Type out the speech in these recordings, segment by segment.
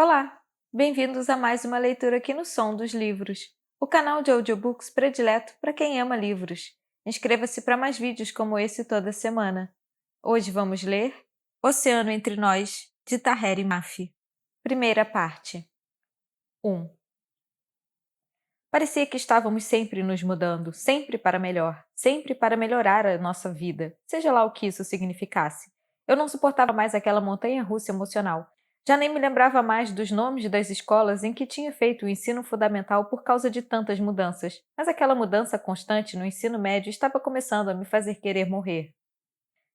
Olá! Bem-vindos a mais uma leitura aqui no Som dos Livros, o canal de audiobooks predileto para quem ama livros. Inscreva-se para mais vídeos como esse toda semana. Hoje vamos ler Oceano Entre Nós, de Tahereh Mafi. Primeira parte. 1. Parecia que estávamos sempre nos mudando, sempre para melhor, sempre para melhorar a nossa vida, seja lá o que isso significasse. Eu não suportava mais aquela montanha-russa emocional. Já nem me lembrava mais dos nomes das escolas em que tinha feito o ensino fundamental por causa de tantas mudanças, mas aquela mudança constante no ensino médio estava começando a me fazer querer morrer.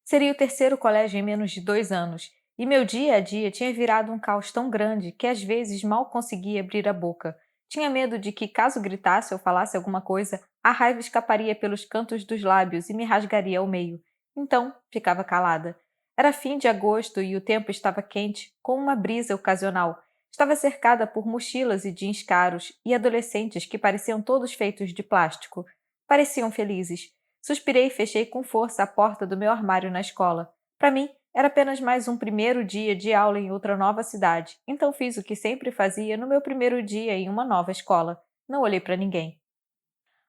Seria o terceiro colégio em menos de 2 anos, e meu dia a dia tinha virado um caos tão grande que às vezes mal conseguia abrir a boca. Tinha medo de que, caso gritasse ou falasse alguma coisa, a raiva escaparia pelos cantos dos lábios e me rasgaria ao meio. Então, ficava calada. Era fim de agosto e o tempo estava quente, com uma brisa ocasional. Estava cercada por mochilas e jeans caros e adolescentes que pareciam todos feitos de plástico. Pareciam felizes. Suspirei e fechei com força a porta do meu armário na escola. Para mim, era apenas mais um primeiro dia de aula em outra nova cidade, então fiz o que sempre fazia no meu primeiro dia em uma nova escola. Não olhei para ninguém.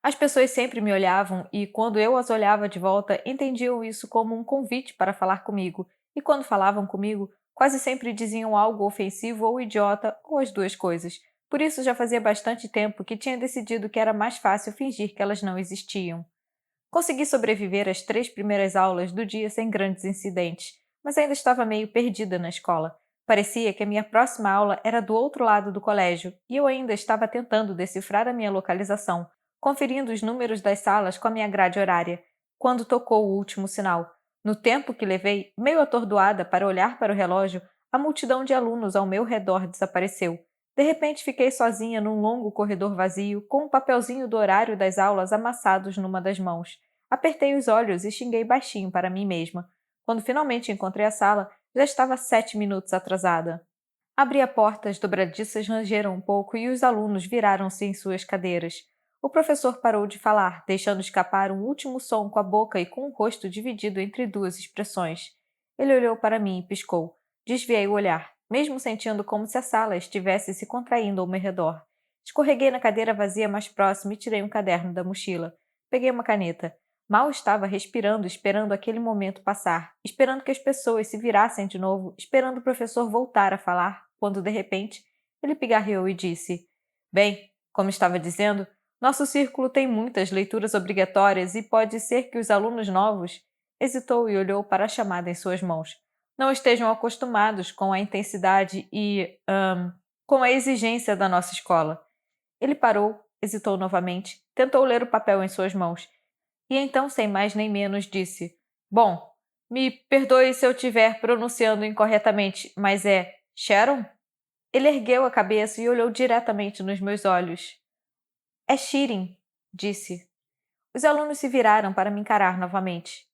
As pessoas sempre me olhavam e, quando eu as olhava de volta, entendiam isso como um convite para falar comigo, e quando falavam comigo, quase sempre diziam algo ofensivo ou idiota, ou as duas coisas. Por isso já fazia bastante tempo que tinha decidido que era mais fácil fingir que elas não existiam. Consegui sobreviver às 3 primeiras aulas do dia sem grandes incidentes, mas ainda estava meio perdida na escola. Parecia que a minha próxima aula era do outro lado do colégio e eu ainda estava tentando decifrar a minha localização, conferindo os números das salas com a minha grade horária, quando tocou o último sinal. No tempo que levei, meio atordoada para olhar para o relógio, a multidão de alunos ao meu redor desapareceu. De repente fiquei sozinha num longo corredor vazio, com um papelzinho do horário das aulas amassados numa das mãos. Apertei os olhos e xinguei baixinho para mim mesma. Quando finalmente encontrei a sala, já estava 7 minutos atrasada. Abri a porta, as dobradiças rangeram um pouco e os alunos viraram-se em suas cadeiras. O professor parou de falar, deixando escapar um último som com a boca e com o rosto dividido entre duas expressões. Ele olhou para mim e piscou. Desviei o olhar, mesmo sentindo como se a sala estivesse se contraindo ao meu redor. Escorreguei na cadeira vazia mais próxima e tirei um caderno da mochila. Peguei uma caneta. Mal estava respirando, esperando aquele momento passar, esperando que as pessoas se virassem de novo, esperando o professor voltar a falar, quando, de repente, ele pigarreou e disse: Bem, como estava dizendo, nosso círculo tem muitas leituras obrigatórias e pode ser que os alunos novos. Hesitou e olhou para a chamada em suas mãos. Não estejam acostumados com a intensidade e, com a exigência da nossa escola. Ele parou, hesitou novamente, tentou ler o papel em suas mãos e então, sem mais nem menos, disse: Bom, me perdoe se eu estiver pronunciando incorretamente, mas é Sharon? Ele ergueu a cabeça e olhou diretamente nos meus olhos. É Shirin, disse. Os alunos se viraram para me encarar novamente.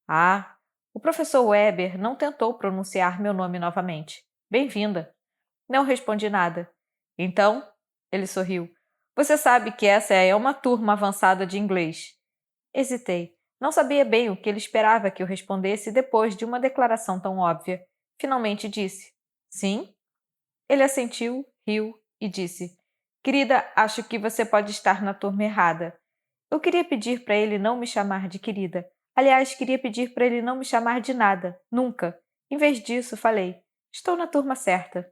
Ah, o professor Weber não tentou pronunciar meu nome novamente. Bem-vinda. Não respondi nada. Então, ele sorriu. Você sabe que essa é uma turma avançada de inglês. Hesitei. Não sabia bem o que ele esperava que eu respondesse depois de uma declaração tão óbvia. Finalmente disse: Sim? Ele assentiu, riu e disse: Querida, acho que você pode estar na turma errada. Eu queria pedir para ele não me chamar de querida. Aliás, queria pedir para ele não me chamar de nada, nunca. Em vez disso, falei: Estou na turma certa.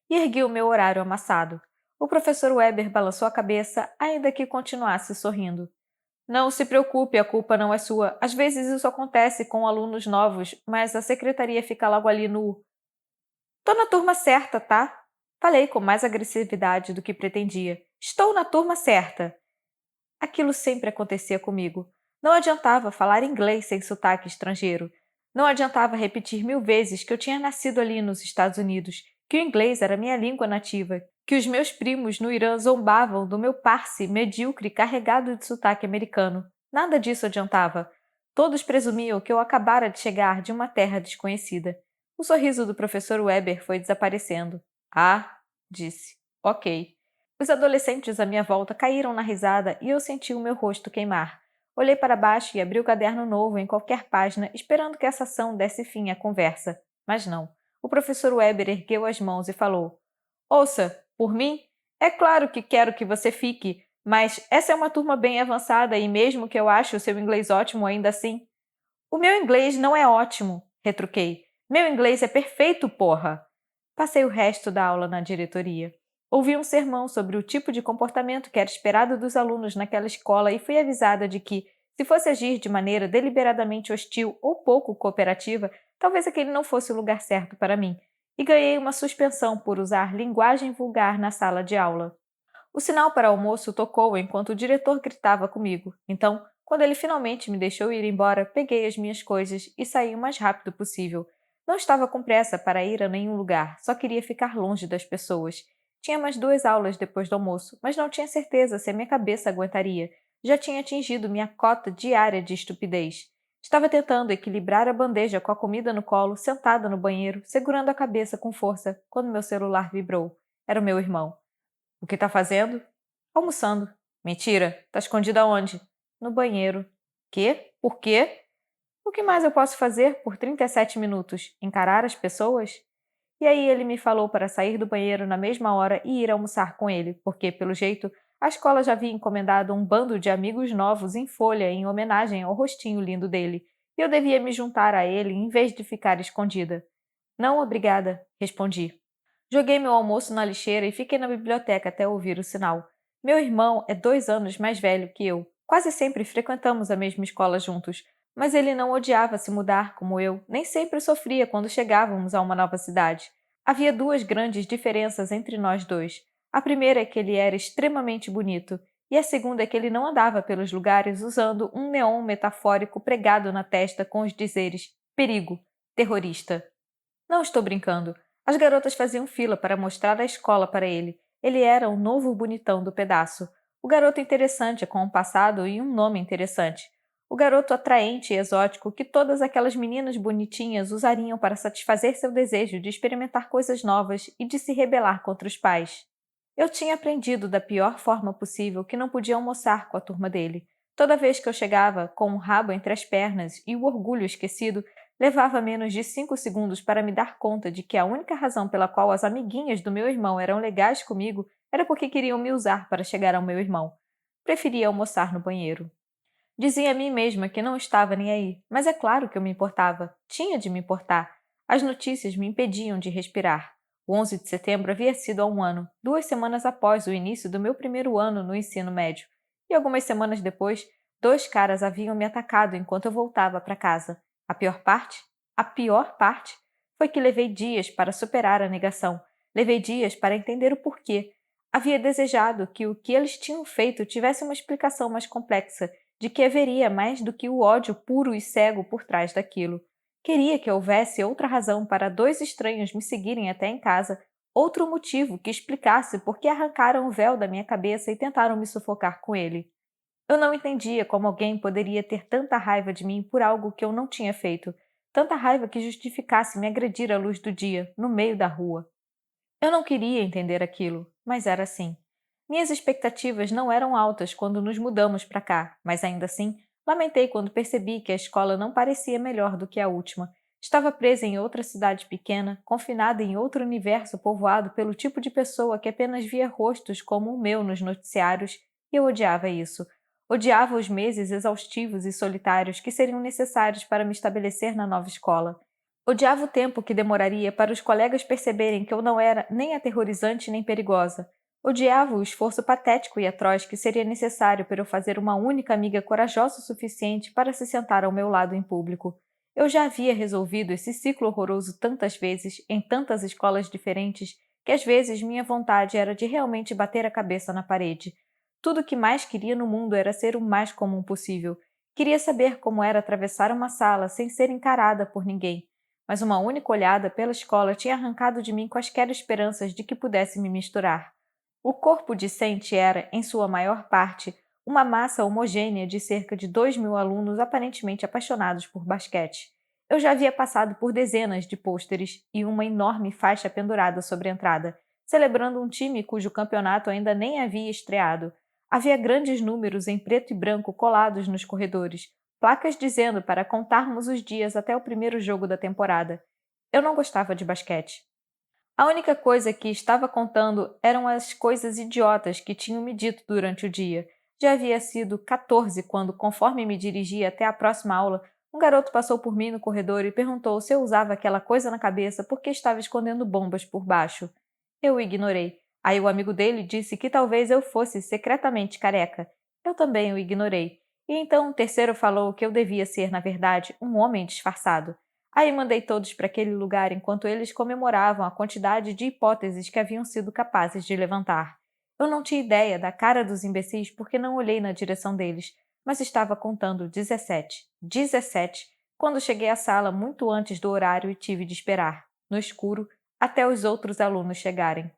E ergui o meu horário amassado. O professor Weber balançou a cabeça, ainda que continuasse sorrindo. Não se preocupe, a culpa não é sua. Às vezes isso acontece com alunos novos, mas a secretaria fica logo ali no... Tô na turma certa, tá? Falei com mais agressividade do que pretendia. Estou na turma certa. Aquilo sempre acontecia comigo. Não adiantava falar inglês sem sotaque estrangeiro. Não adiantava repetir 1000 vezes que eu tinha nascido ali nos Estados Unidos, que o inglês era minha língua nativa, que os meus primos no Irã zombavam do meu parsi medíocre carregado de sotaque americano. Nada disso adiantava. Todos presumiam que eu acabara de chegar de uma terra desconhecida. O sorriso do professor Weber foi desaparecendo. Ah, disse. Ok. Os adolescentes à minha volta caíram na risada e eu senti o meu rosto queimar. Olhei para baixo e abri o caderno novo em qualquer página, esperando que essa ação desse fim à conversa. Mas não. O professor Weber ergueu as mãos e falou: Ouça, por mim, é claro que quero que você fique, mas essa é uma turma bem avançada e mesmo que eu ache o seu inglês ótimo ainda assim. O meu inglês não é ótimo, retruquei. Meu inglês é perfeito, porra! Passei o resto da aula na diretoria. Ouvi um sermão sobre o tipo de comportamento que era esperado dos alunos naquela escola e fui avisada de que, se fosse agir de maneira deliberadamente hostil ou pouco cooperativa, talvez aquele não fosse o lugar certo para mim, e ganhei uma suspensão por usar linguagem vulgar na sala de aula. O sinal para almoço tocou enquanto o diretor gritava comigo, então, quando ele finalmente me deixou ir embora, peguei as minhas coisas e saí o mais rápido possível. Não estava com pressa para ir a nenhum lugar, só queria ficar longe das pessoas. Tinha mais 2 aulas depois do almoço, mas não tinha certeza se a minha cabeça aguentaria. Já tinha atingido minha cota diária de estupidez. Estava tentando equilibrar a bandeja com a comida no colo, sentada no banheiro, segurando a cabeça com força, quando meu celular vibrou. Era o meu irmão. O que tá fazendo? Almoçando. Mentira. Tá escondida onde? No banheiro. Quê? Por quê? O que mais eu posso fazer por 37 minutos? Encarar as pessoas? E aí ele me falou para sair do banheiro na mesma hora e ir almoçar com ele, porque, pelo jeito, a escola já havia encomendado um bando de amigos novos em folha em homenagem ao rostinho lindo dele, e eu devia me juntar a ele em vez de ficar escondida. Não, obrigada, respondi. Joguei meu almoço na lixeira e fiquei na biblioteca até ouvir o sinal. Meu irmão é 2 anos mais velho que eu. Quase sempre frequentamos a mesma escola juntos, mas ele não odiava se mudar como eu, nem sempre sofria quando chegávamos a uma nova cidade. Havia 2 grandes diferenças entre nós dois. A primeira é que ele era extremamente bonito, e a segunda é que ele não andava pelos lugares usando um neon metafórico pregado na testa com os dizeres perigo, terrorista. Não estou brincando. As garotas faziam fila para mostrar a escola para ele. Ele era o novo bonitão do pedaço. O garoto interessante com um passado e um nome interessante. O garoto atraente e exótico que todas aquelas meninas bonitinhas usariam para satisfazer seu desejo de experimentar coisas novas e de se rebelar contra os pais. Eu tinha aprendido da pior forma possível que não podia almoçar com a turma dele. Toda vez que eu chegava, com o rabo entre as pernas e o orgulho esquecido, levava menos de 5 segundos para me dar conta de que a única razão pela qual as amiguinhas do meu irmão eram legais comigo era porque queriam me usar para chegar ao meu irmão. Preferia almoçar no banheiro. Dizia a mim mesma que não estava nem aí, mas é claro que eu me importava. Tinha de me importar. As notícias me impediam de respirar. O 11 de setembro havia sido há um ano, 2 semanas após o início do meu primeiro ano no ensino médio. E algumas semanas depois, 2 caras haviam me atacado enquanto eu voltava para casa. A pior parte? A pior parte foi que levei dias para superar a negação. Levei dias para entender o porquê. Havia desejado que o que eles tinham feito tivesse uma explicação mais complexa, de que haveria mais do que o ódio puro e cego por trás daquilo. Queria que houvesse outra razão para 2 estranhos me seguirem até em casa, outro motivo que explicasse por que arrancaram o véu da minha cabeça e tentaram me sufocar com ele. Eu não entendia como alguém poderia ter tanta raiva de mim por algo que eu não tinha feito, tanta raiva que justificasse me agredir à luz do dia, no meio da rua. Eu não queria entender aquilo, mas era assim. Minhas expectativas não eram altas quando nos mudamos para cá, mas ainda assim, lamentei quando percebi que a escola não parecia melhor do que a última. Estava presa em outra cidade pequena, confinada em outro universo povoado pelo tipo de pessoa que apenas via rostos como o meu nos noticiários, e eu odiava isso. Odiava os meses exaustivos e solitários que seriam necessários para me estabelecer na nova escola. Odiava o tempo que demoraria para os colegas perceberem que eu não era nem aterrorizante nem perigosa. Odiava o esforço patético e atroz que seria necessário para eu fazer uma única amiga corajosa o suficiente para se sentar ao meu lado em público. Eu já havia resolvido esse ciclo horroroso tantas vezes, em tantas escolas diferentes, que às vezes minha vontade era de realmente bater a cabeça na parede. Tudo o que mais queria no mundo era ser o mais comum possível. Queria saber como era atravessar uma sala sem ser encarada por ninguém, mas uma única olhada pela escola tinha arrancado de mim quaisquer esperanças de que pudesse me misturar. O corpo discente era, em sua maior parte, uma massa homogênea de cerca de 2.000 alunos aparentemente apaixonados por basquete. Eu já havia passado por dezenas de pôsteres e uma enorme faixa pendurada sobre a entrada, celebrando um time cujo campeonato ainda nem havia estreado. Havia grandes números em preto e branco colados nos corredores, placas dizendo para contarmos os dias até o primeiro jogo da temporada. Eu não gostava de basquete. A única coisa que estava contando eram as coisas idiotas que tinham me dito durante o dia. Já havia sido 14 quando, conforme me dirigia até a próxima aula, um garoto passou por mim no corredor e perguntou se eu usava aquela coisa na cabeça porque estava escondendo bombas por baixo. Eu o ignorei. Aí o amigo dele disse que talvez eu fosse secretamente careca. Eu também o ignorei. E então o terceiro falou que eu devia ser, na verdade, um homem disfarçado. Aí mandei todos para aquele lugar enquanto eles comemoravam a quantidade de hipóteses que haviam sido capazes de levantar. Eu não tinha ideia da cara dos imbecis porque não olhei na direção deles, mas estava contando 17. 17, quando cheguei à sala muito antes do horário e tive de esperar, no escuro, até os outros alunos chegarem.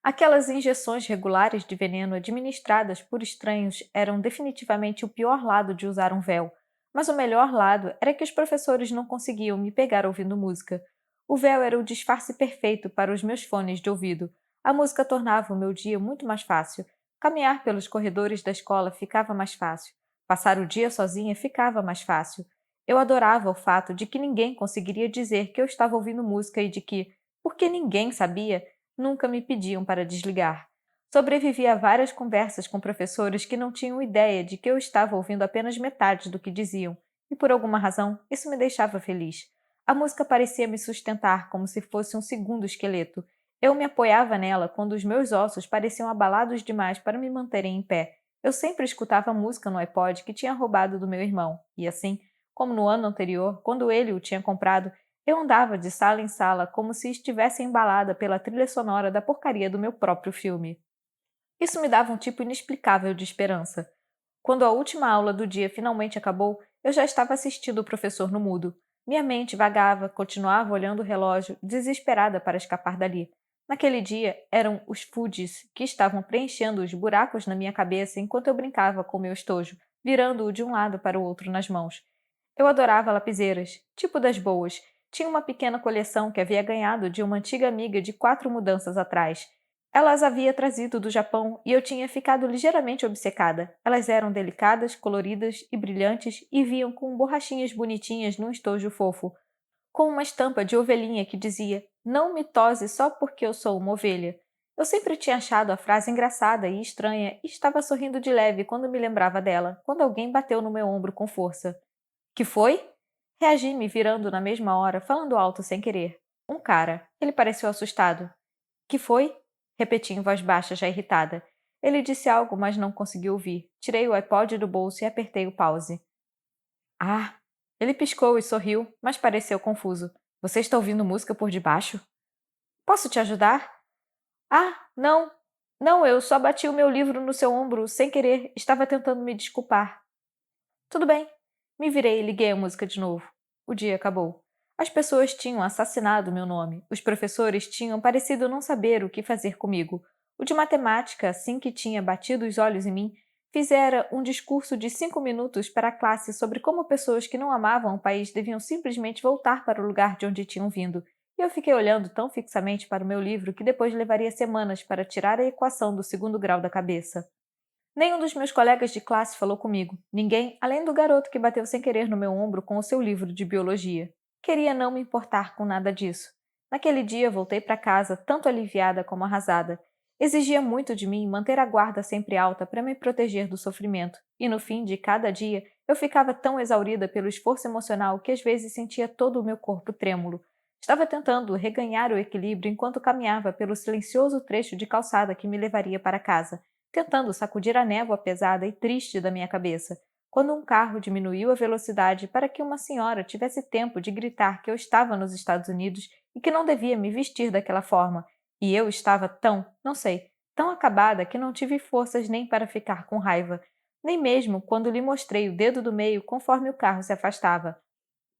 Aquelas injeções regulares de veneno administradas por estranhos eram definitivamente o pior lado de usar um véu, mas o melhor lado era que os professores não conseguiam me pegar ouvindo música. O véu era o disfarce perfeito para os meus fones de ouvido. A música tornava o meu dia muito mais fácil. Caminhar pelos corredores da escola ficava mais fácil. Passar o dia sozinha ficava mais fácil. Eu adorava o fato de que ninguém conseguiria dizer que eu estava ouvindo música e de que, porque ninguém sabia, nunca me pediam para desligar. Sobrevivi a várias conversas com professores que não tinham ideia de que eu estava ouvindo apenas metade do que diziam, e por alguma razão isso me deixava feliz. A música parecia me sustentar como se fosse um segundo esqueleto. Eu me apoiava nela quando os meus ossos pareciam abalados demais para me manterem em pé. Eu sempre escutava música no iPod que tinha roubado do meu irmão, e assim, como no ano anterior, quando ele o tinha comprado, eu andava de sala em sala como se estivesse embalada pela trilha sonora da porcaria do meu próprio filme. Isso me dava um tipo inexplicável de esperança. Quando a última aula do dia finalmente acabou, eu já estava assistindo o professor no mudo. Minha mente vagava, continuava olhando o relógio, desesperada para escapar dali. Naquele dia, eram os fudges que estavam preenchendo os buracos na minha cabeça enquanto eu brincava com meu estojo, virando-o de um lado para o outro nas mãos. Eu adorava lapiseiras, tipo das boas. Tinha uma pequena coleção que havia ganhado de uma antiga amiga de 4 mudanças atrás. Ela as havia trazido do Japão e eu tinha ficado ligeiramente obcecada. Elas eram delicadas, coloridas e brilhantes e vinham com borrachinhas bonitinhas num estojo fofo, com uma estampa de ovelhinha que dizia: "Não me tose só porque eu sou uma ovelha." Eu sempre tinha achado a frase engraçada e estranha e estava sorrindo de leve quando me lembrava dela, quando alguém bateu no meu ombro com força. Que foi? Reagi me virando na mesma hora, falando alto sem querer. Um cara. Ele pareceu assustado. Que foi? Repeti em voz baixa, já irritada. Ele disse algo, mas não consegui ouvir. Tirei o iPod do bolso e apertei o pause. Ah! Ele piscou e sorriu, mas pareceu confuso. Você está ouvindo música por debaixo? Posso te ajudar? Ah, não! Não, eu só bati o meu livro no seu ombro, sem querer. Estava tentando me desculpar. Tudo bem. Me virei e liguei a música de novo. O dia acabou. As pessoas tinham assassinado meu nome. Os professores tinham parecido não saber o que fazer comigo. O de matemática, assim que tinha batido os olhos em mim, fizera um discurso de 5 minutos para a classe sobre como pessoas que não amavam o país deviam simplesmente voltar para o lugar de onde tinham vindo. E eu fiquei olhando tão fixamente para o meu livro que depois levaria semanas para tirar a equação do segundo grau da cabeça. Nenhum dos meus colegas de classe falou comigo. Ninguém, além do garoto que bateu sem querer no meu ombro com o seu livro de biologia. Queria não me importar com nada disso. Naquele dia voltei para casa tanto aliviada como arrasada. Exigia muito de mim manter a guarda sempre alta para me proteger do sofrimento, e no fim de cada dia eu ficava tão exaurida pelo esforço emocional que às vezes sentia todo o meu corpo trêmulo. Estava tentando reganhar o equilíbrio enquanto caminhava pelo silencioso trecho de calçada que me levaria para casa, tentando sacudir a névoa pesada e triste da minha cabeça, quando um carro diminuiu a velocidade para que uma senhora tivesse tempo de gritar que eu estava nos Estados Unidos e que não devia me vestir daquela forma, e eu estava tão, não sei, tão acabada que não tive forças nem para ficar com raiva, nem mesmo quando lhe mostrei o dedo do meio conforme o carro se afastava.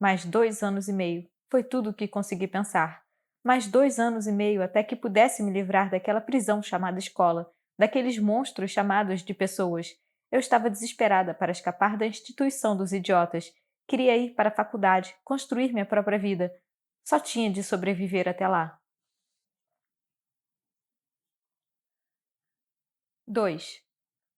Mais 2 anos e meio, foi tudo o que consegui pensar. Mais 2 anos e meio até que pudesse me livrar daquela prisão chamada escola, daqueles monstros chamados de pessoas. Eu estava desesperada para escapar da instituição dos idiotas. Queria ir para a faculdade, construir minha própria vida. Só tinha de sobreviver até lá. 2.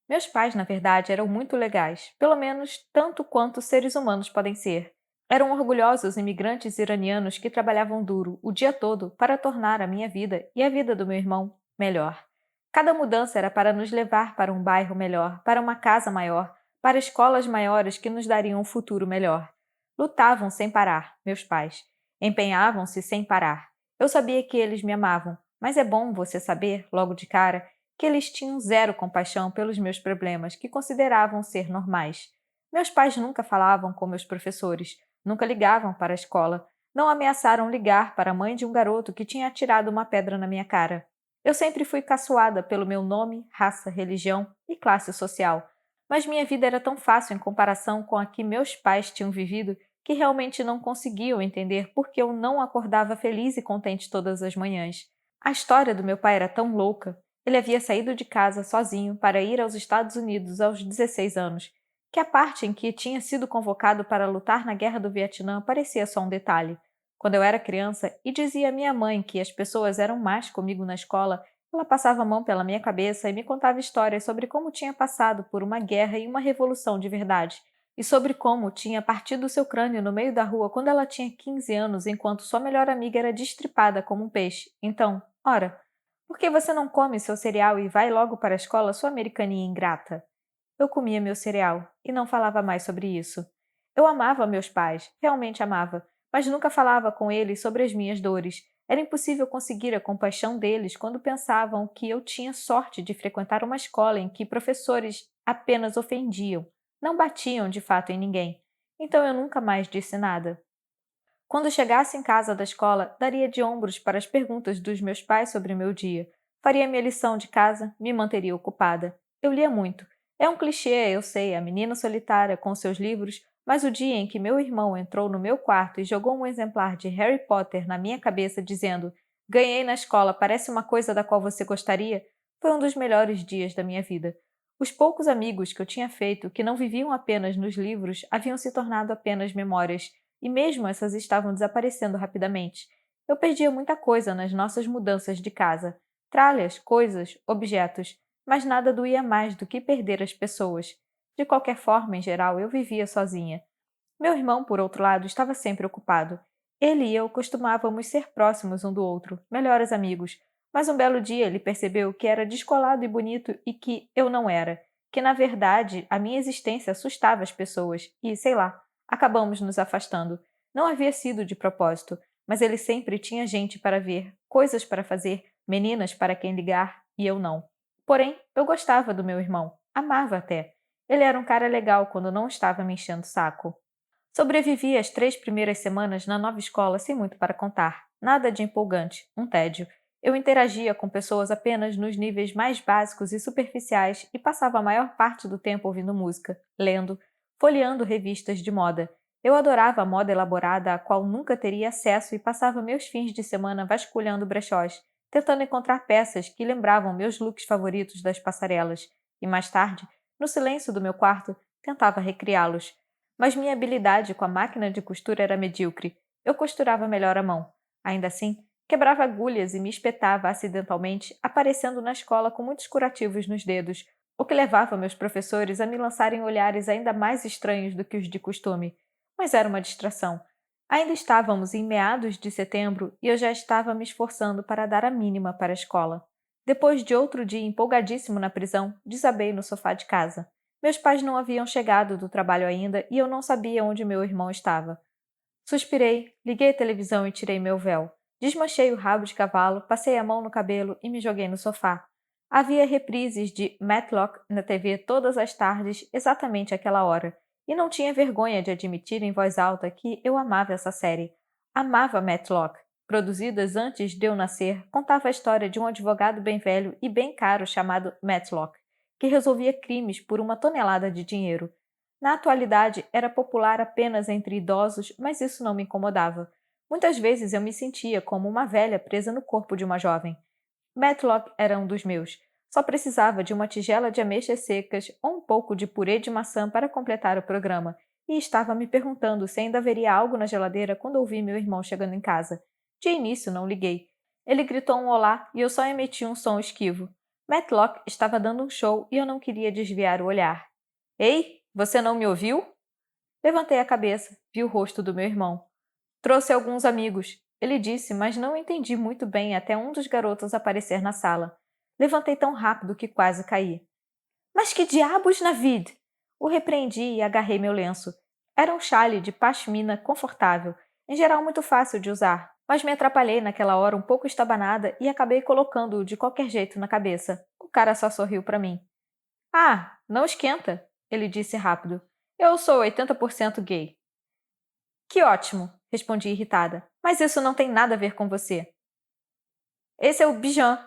Meus pais, na verdade, eram muito legais, pelo menos tanto quanto seres humanos podem ser. Eram orgulhosos imigrantes iranianos que trabalhavam duro o dia todo para tornar a minha vida e a vida do meu irmão melhor. Cada mudança era para nos levar para um bairro melhor, para uma casa maior, para escolas maiores que nos dariam um futuro melhor. Lutavam sem parar, meus pais. Empenhavam-se sem parar. Eu sabia que eles me amavam, mas é bom você saber, logo de cara, que eles tinham zero compaixão pelos meus problemas, que consideravam ser normais. Meus pais nunca falavam com meus professores, nunca ligavam para a escola, não ameaçaram ligar para a mãe de um garoto que tinha atirado uma pedra na minha cara. Eu sempre fui caçoada pelo meu nome, raça, religião e classe social, mas minha vida era tão fácil em comparação com a que meus pais tinham vivido que realmente não conseguiam entender por que eu não acordava feliz e contente todas as manhãs. A história do meu pai era tão louca. Ele havia saído de casa sozinho para ir aos Estados Unidos aos 16 anos, que a parte em que tinha sido convocado para lutar na Guerra do Vietnã parecia só um detalhe. Quando eu era criança e dizia à minha mãe que as pessoas eram más comigo na escola, ela passava a mão pela minha cabeça e me contava histórias sobre como tinha passado por uma guerra e uma revolução de verdade, e sobre como tinha partido seu crânio no meio da rua quando ela tinha 15 anos, enquanto sua melhor amiga era destripada como um peixe. Então, ora, por que você não come seu cereal e vai logo para a escola, sua americaninha ingrata? Eu comia meu cereal e não falava mais sobre isso. Eu amava meus pais, realmente amava, mas nunca falava com eles sobre as minhas dores. Era impossível conseguir a compaixão deles quando pensavam que eu tinha sorte de frequentar uma escola em que professores apenas ofendiam, não batiam de fato em ninguém. Então eu nunca mais disse nada. Quando chegasse em casa da escola, daria de ombros para as perguntas dos meus pais sobre o meu dia. Faria minha lição de casa, me manteria ocupada. Eu lia muito. É um clichê, eu sei, a menina solitária com seus livros, mas o dia em que meu irmão entrou no meu quarto e jogou um exemplar de Harry Potter na minha cabeça, dizendo: "Ganhei na escola, parece uma coisa da qual você gostaria", foi um dos melhores dias da minha vida. Os poucos amigos que eu tinha feito, que não viviam apenas nos livros, haviam se tornado apenas memórias e mesmo essas estavam desaparecendo rapidamente. Eu perdia muita coisa nas nossas mudanças de casa. Tralhas, coisas, objetos, mas nada doía mais do que perder as pessoas. De qualquer forma, em geral, eu vivia sozinha. Meu irmão, por outro lado, estava sempre ocupado. Ele e eu costumávamos ser próximos um do outro, melhores amigos, mas um belo dia ele percebeu que era descolado e bonito e que eu não era, que na verdade a minha existência assustava as pessoas e, sei lá, acabamos nos afastando. Não havia sido de propósito, mas ele sempre tinha gente para ver, coisas para fazer, meninas para quem ligar, e eu não. Porém, eu gostava do meu irmão, amava até. Ele era um cara legal quando não estava me enchendo o saco. Sobrevivi às 3 primeiras semanas na nova escola sem muito para contar. Nada de empolgante, um tédio. Eu interagia com pessoas apenas nos níveis mais básicos e superficiais e passava a maior parte do tempo ouvindo música, lendo, folheando revistas de moda. Eu adorava a moda elaborada a qual nunca teria acesso e passava meus fins de semana vasculhando brechós, tentando encontrar peças que lembravam meus looks favoritos das passarelas. E mais tarde, no silêncio do meu quarto, tentava recriá-los. Mas minha habilidade com a máquina de costura era medíocre. Eu costurava melhor à mão. Ainda assim, quebrava agulhas e me espetava acidentalmente, aparecendo na escola com muitos curativos nos dedos, o que levava meus professores a me lançarem olhares ainda mais estranhos do que os de costume. Mas era uma distração. Ainda estávamos em meados de setembro e eu já estava me esforçando para dar a mínima para a escola. Depois de outro dia empolgadíssimo na prisão, desabei no sofá de casa. Meus pais não haviam chegado do trabalho ainda e eu não sabia onde meu irmão estava. Suspirei, liguei a televisão e tirei meu véu. Desmanchei o rabo de cavalo, passei a mão no cabelo e me joguei no sofá. Havia reprises de Matlock na TV todas as tardes, exatamente àquela hora, e não tinha vergonha de admitir em voz alta que eu amava essa série. Amava Matlock. Produzidas antes de eu nascer, contava a história de um advogado bem velho e bem caro chamado Matlock, que resolvia crimes por uma tonelada de dinheiro. Na atualidade, era popular apenas entre idosos, mas isso não me incomodava. Muitas vezes eu me sentia como uma velha presa no corpo de uma jovem. Matlock era um dos meus. Só precisava de uma tigela de ameixas secas ou um pouco de purê de maçã para completar o programa, e estava me perguntando se ainda haveria algo na geladeira quando ouvi meu irmão chegando em casa. De início não liguei. Ele gritou um olá e eu só emiti um som esquivo. Matlock estava dando um show e eu não queria desviar o olhar. Ei, você não me ouviu? Levantei a cabeça, vi o rosto do meu irmão. Trouxe alguns amigos, ele disse, mas não entendi muito bem até um dos garotos aparecer na sala. Levantei tão rápido que quase caí. Mas que diabos, Navid! O repreendi e agarrei meu lenço. Era um chale de pashmina confortável, em geral muito fácil de usar, mas me atrapalhei naquela hora um pouco estabanada e acabei colocando-o de qualquer jeito na cabeça. O cara só sorriu para mim. Ah, não esquenta, ele disse rápido. Eu sou 80% gay. Que ótimo, respondi irritada. Mas isso não tem nada a ver com você. Esse é o Bijan,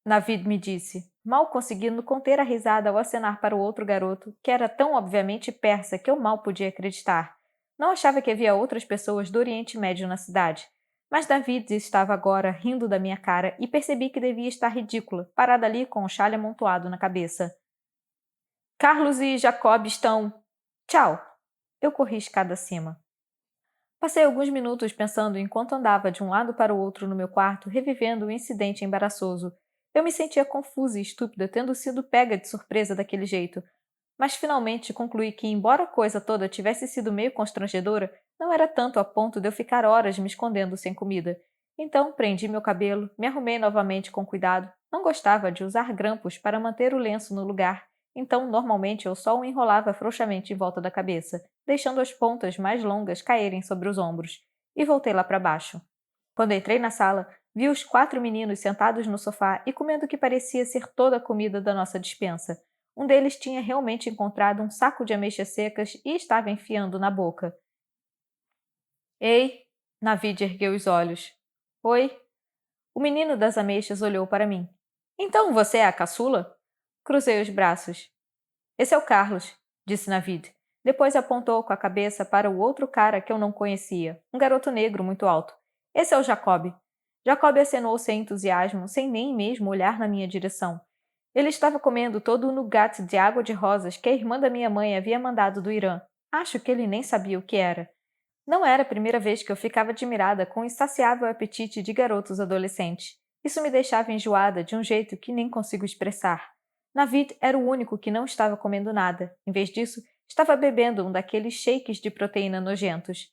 Navid me disse, mal conseguindo conter a risada ao acenar para o outro garoto, que era tão obviamente persa que eu mal podia acreditar. Não achava que havia outras pessoas do Oriente Médio na cidade. Mas Navid estava agora rindo da minha cara e percebi que devia estar ridícula, parada ali com o chale amontoado na cabeça. Carlos e Jacob estão... Tchau! Eu corri escada acima. Passei alguns minutos pensando enquanto andava de um lado para o outro no meu quarto, revivendo o incidente embaraçoso. Eu me sentia confusa e estúpida tendo sido pega de surpresa daquele jeito, mas finalmente concluí que, embora a coisa toda tivesse sido meio constrangedora, não era tanto a ponto de eu ficar horas me escondendo sem comida. Então prendi meu cabelo, me arrumei novamente com cuidado. Não gostava de usar grampos para manter o lenço no lugar, então normalmente eu só o enrolava frouxamente em volta da cabeça, deixando as pontas mais longas caírem sobre os ombros, e voltei lá para baixo. Quando entrei na sala, vi os 4 meninos sentados no sofá e comendo o que parecia ser toda a comida da nossa despensa. Um deles tinha realmente encontrado um saco de ameixas secas e estava enfiando na boca. Ei! Navid ergueu os olhos. Oi? O menino das ameixas olhou para mim. Então você é a caçula? Cruzei os braços. Esse é o Carlos, disse Navid. Depois apontou com a cabeça para o outro cara que eu não conhecia, um garoto negro muito alto. Esse é o Jacob. Jacob acenou sem entusiasmo, sem nem mesmo olhar na minha direção. Ele estava comendo todo o nougat de água de rosas que a irmã da minha mãe havia mandado do Irã. Acho que ele nem sabia o que era. Não era a primeira vez que eu ficava admirada com o insaciável apetite de garotos adolescentes. Isso me deixava enjoada de um jeito que nem consigo expressar. Navid era o único que não estava comendo nada. Em vez disso, estava bebendo um daqueles shakes de proteína nojentos.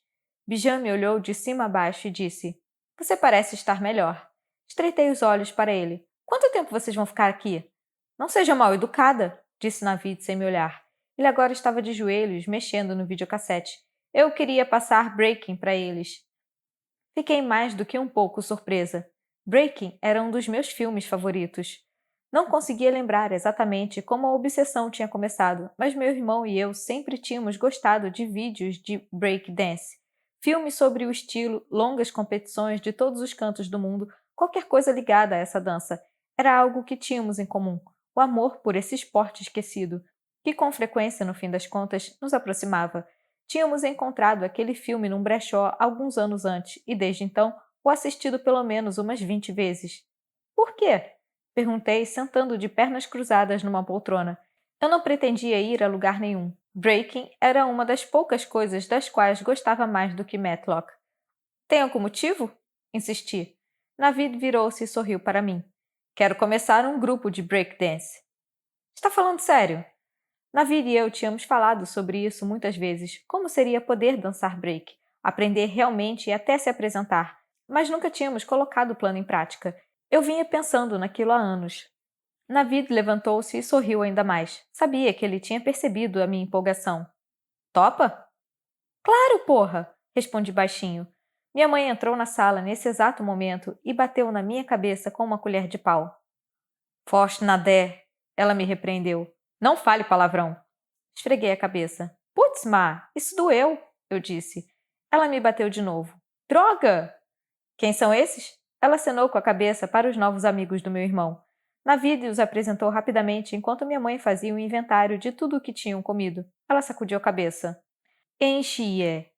Bijan me olhou de cima a baixo e disse: Você parece estar melhor. Estreitei os olhos para ele. Quanto tempo vocês vão ficar aqui? Não seja mal educada, disse Navid sem me olhar. Ele agora estava de joelhos, mexendo no videocassete. Eu queria passar Breaking para eles. Fiquei mais do que um pouco surpresa. Breaking era um dos meus filmes favoritos. Não conseguia lembrar exatamente como a obsessão tinha começado, mas meu irmão e eu sempre tínhamos gostado de vídeos de breakdance. Filmes sobre o estilo, longas competições de todos os cantos do mundo, qualquer coisa ligada a essa dança. Era algo que tínhamos em comum, o amor por esse esporte esquecido, que com frequência, no fim das contas, nos aproximava. Tínhamos encontrado aquele filme num brechó alguns anos antes e, desde então, o assistido pelo menos umas 20 vezes. Por quê? Perguntei, sentando de pernas cruzadas numa poltrona. Eu não pretendia ir a lugar nenhum. Breaking era uma das poucas coisas das quais gostava mais do que Matlock. Tem algum motivo? Insisti. Navid virou-se e sorriu para mim. Quero começar um grupo de breakdance. Está falando sério? Navid e eu tínhamos falado sobre isso muitas vezes, como seria poder dançar break, aprender realmente e até se apresentar, mas nunca tínhamos colocado o plano em prática. Eu vinha pensando naquilo há anos. Navid levantou-se e sorriu ainda mais. Sabia que ele tinha percebido a minha empolgação. Topa? Claro, porra! Respondi baixinho. Minha mãe entrou na sala nesse exato momento e bateu na minha cabeça com uma colher de pau. Foste nadé! Ela me repreendeu. Não fale palavrão. Esfreguei a cabeça. Putz, má, isso doeu, eu disse. Ela me bateu de novo. Droga! Quem são esses? Ela acenou com a cabeça para os novos amigos do meu irmão. Navid os apresentou rapidamente enquanto minha mãe fazia um inventário de tudo o que tinham comido. Ela sacudiu a cabeça. Enchie,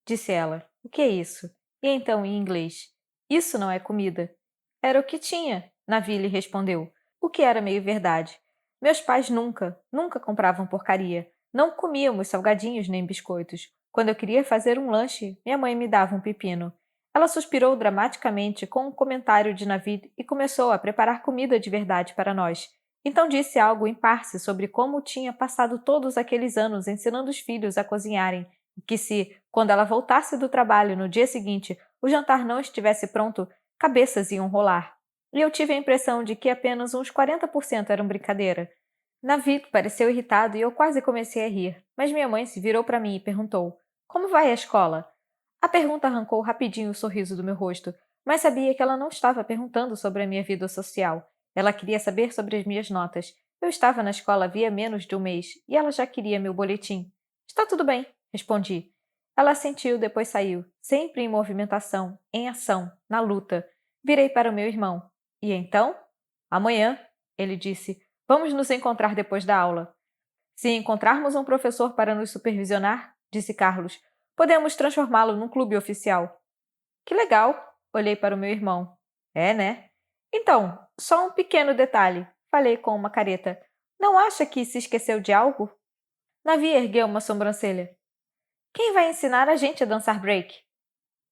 disse ela. O que é isso? E então, em inglês? Isso não é comida. Era o que tinha, Navid lhe respondeu. O que era meio verdade. Meus pais nunca compravam porcaria. Não comíamos salgadinhos nem biscoitos. Quando eu queria fazer um lanche, minha mãe me dava um pepino. Ela suspirou dramaticamente com um comentário de Navid e começou a preparar comida de verdade para nós. Então disse algo em parse sobre como tinha passado todos aqueles anos ensinando os filhos a cozinharem, que se, quando ela voltasse do trabalho no dia seguinte, o jantar não estivesse pronto, cabeças iam rolar. E eu tive a impressão de que apenas uns 40% eram brincadeira. Navid pareceu irritado e eu quase comecei a rir, mas minha mãe se virou para mim e perguntou: Como vai a escola? A pergunta arrancou rapidinho o sorriso do meu rosto, mas sabia que ela não estava perguntando sobre a minha vida social. Ela queria saber sobre as minhas notas. Eu estava na escola havia menos de um mês e ela já queria meu boletim. Está tudo bem, respondi. Ela assentiu, depois saiu, sempre em movimentação, em ação, na luta. Virei para o meu irmão. E então? Amanhã, ele disse. Vamos nos encontrar depois da aula. Se encontrarmos um professor para nos supervisionar, disse Carlos, podemos transformá-lo num clube oficial. Que legal! Olhei para o meu irmão. É, né? Então, só um pequeno detalhe, falei com uma careta. Não acha que se esqueceu de algo? Navi ergueu uma sobrancelha. Quem vai ensinar a gente a dançar break?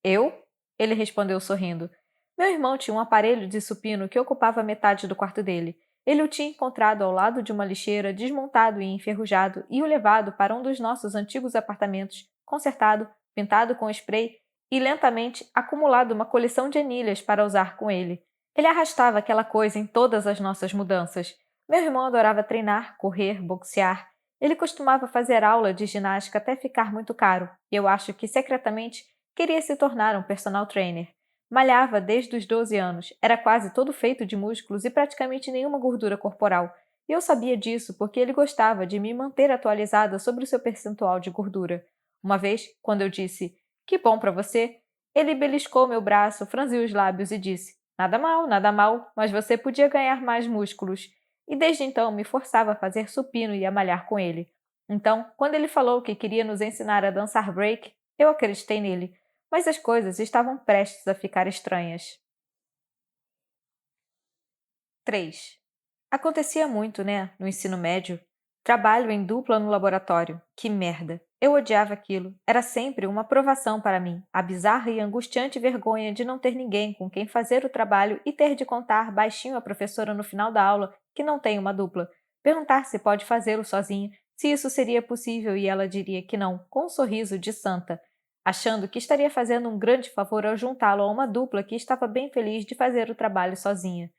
Eu? Ele respondeu sorrindo. Meu irmão tinha um aparelho de supino que ocupava metade do quarto dele. Ele o tinha encontrado ao lado de uma lixeira, desmontado e enferrujado, e o levado para um dos nossos antigos apartamentos, consertado, pintado com spray e lentamente acumulado uma coleção de anilhas para usar com ele. Ele arrastava aquela coisa em todas as nossas mudanças. Meu irmão adorava treinar, correr, boxear. Ele costumava fazer aula de ginástica até ficar muito caro, e eu acho que secretamente queria se tornar um personal trainer. Malhava desde os 12 anos, era quase todo feito de músculos e praticamente nenhuma gordura corporal. E eu sabia disso porque ele gostava de me manter atualizada sobre o seu percentual de gordura. Uma vez, quando eu disse, que bom para você, ele beliscou meu braço, franziu os lábios e disse, nada mal, mas você podia ganhar mais músculos. E desde então me forçava a fazer supino e a malhar com ele. Então, quando ele falou que queria nos ensinar a dançar break, eu acreditei nele, mas as coisas estavam prestes a ficar estranhas. 3. Acontecia muito, né, no ensino médio. Trabalho em dupla no laboratório. Que merda! Eu odiava aquilo. Era sempre uma provação para mim, a bizarra e angustiante vergonha de não ter ninguém com quem fazer o trabalho e ter de contar baixinho à professora no final da aula que não tem uma dupla. Perguntar se pode fazê-lo sozinho, se isso seria possível e ela diria que não, com um sorriso de santa, achando que estaria fazendo um grande favor ao juntá-lo a uma dupla que estava bem feliz de fazer o trabalho sozinha.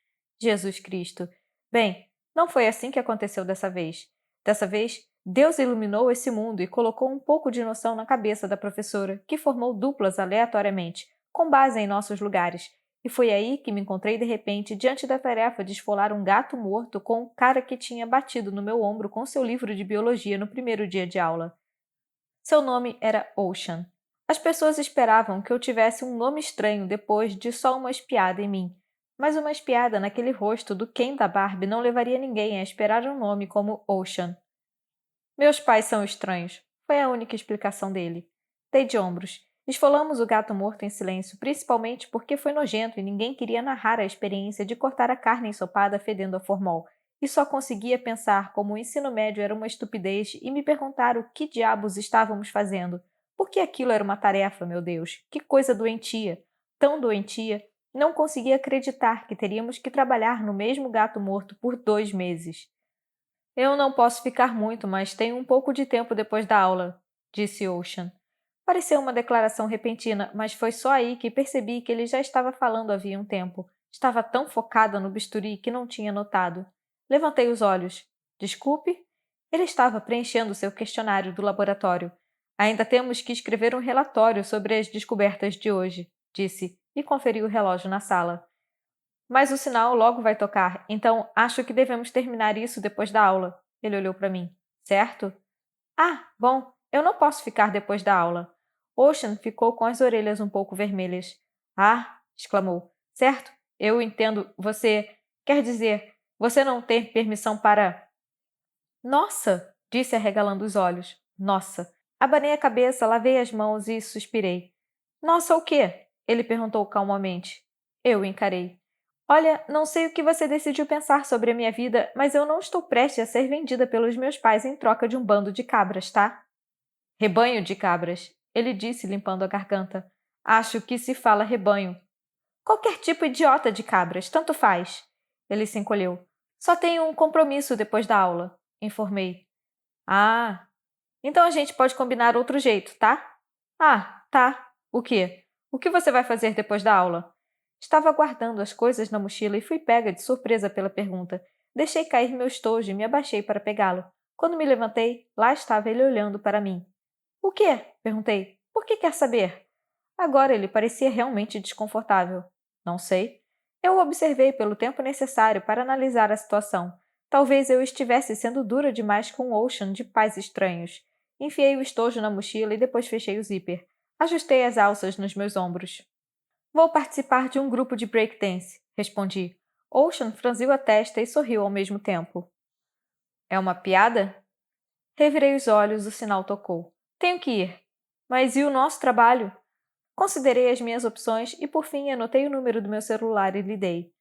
Jesus Cristo! Bem, não foi assim que aconteceu dessa vez. Dessa vez, Deus iluminou esse mundo e colocou um pouco de noção na cabeça da professora, que formou duplas aleatoriamente, com base em nossos lugares. E foi aí que me encontrei de repente diante da tarefa de esfolar um gato morto com o cara que tinha batido no meu ombro com seu livro de biologia no primeiro dia de aula. Seu nome era Ocean. As pessoas esperavam que eu tivesse um nome estranho depois de só uma espiada em mim. Mas uma espiada naquele rosto do Ken da Barbie não levaria ninguém a esperar um nome como Ocean. Meus pais são estranhos. Foi a única explicação dele. Dei de ombros. Esfolamos o gato morto em silêncio, principalmente porque foi nojento e ninguém queria narrar a experiência de cortar a carne ensopada fedendo a formol. E só conseguia pensar como o ensino médio era uma estupidez e me perguntar o que diabos estávamos fazendo. Por que aquilo era uma tarefa, meu Deus? Que coisa doentia! Tão doentia! Não conseguia acreditar que teríamos que trabalhar no mesmo gato morto por 2 meses. Eu não posso ficar muito, mas tenho um pouco de tempo depois da aula, disse Ocean. Pareceu uma declaração repentina, mas foi só aí que percebi que ele já estava falando havia um tempo. Estava tão focada no bisturi que não tinha notado. Levantei os olhos. Desculpe? Ele estava preenchendo seu questionário do laboratório. Ainda temos que escrever um relatório sobre as descobertas de hoje, disse, e conferiu o relógio na sala. Mas o sinal logo vai tocar, então acho que devemos terminar isso depois da aula. Ele olhou para mim. Certo? Ah, bom, eu não posso ficar depois da aula. Ocean ficou com as orelhas um pouco vermelhas. Ah, exclamou. Certo, eu entendo. Você. Quer dizer, você não tem permissão para. Nossa! Disse arregalando os olhos. Nossa! Abanei a cabeça, lavei as mãos e suspirei. Nossa, o quê? Ele perguntou calmamente. Eu encarei. Olha, não sei o que você decidiu pensar sobre a minha vida, mas eu não estou prestes a ser vendida pelos meus pais em troca de um bando de cabras, tá? Rebanho de cabras, ele disse, limpando a garganta. Acho que se fala rebanho. Qualquer tipo idiota de cabras, tanto faz. Ele se encolheu. Só tenho um compromisso depois da aula, informei. Ah, Então a gente pode combinar outro jeito, tá? Ah, tá. O quê? O que você vai fazer depois da aula? Estava guardando as coisas na mochila e fui pega de surpresa pela pergunta. Deixei cair meu estojo e me abaixei para pegá-lo. Quando me levantei, lá estava ele olhando para mim. O quê? Perguntei. Por que quer saber? Agora ele parecia realmente desconfortável. Não sei. Eu o observei pelo tempo necessário para analisar a situação. Talvez eu estivesse sendo dura demais com o Ocean de pais estranhos. Enfiei o estojo na mochila e depois fechei o zíper. Ajustei as alças nos meus ombros. Vou participar de um grupo de breakdance, respondi. Ocean franziu a testa e sorriu ao mesmo tempo. É uma piada? Revirei os olhos, o sinal tocou. Tenho que ir. Mas e o nosso trabalho? Considerei as minhas opções e, por fim, anotei o número do meu celular e lhe dei.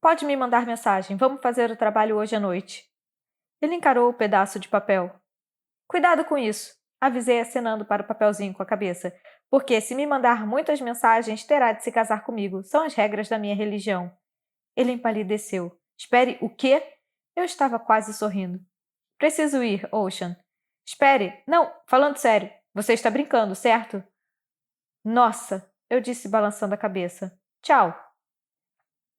Pode me mandar mensagem, vamos fazer o trabalho hoje à noite. Ele encarou o pedaço de papel. Cuidado com isso, avisei acenando para o papelzinho com a cabeça, porque se me mandar muitas mensagens, terá de se casar comigo, são as regras da minha religião. Ele empalideceu. Espere, o quê? Eu estava quase sorrindo. Preciso ir, Ocean. Espere, não, falando sério, você está brincando, certo? Nossa, eu disse balançando a cabeça. Tchau.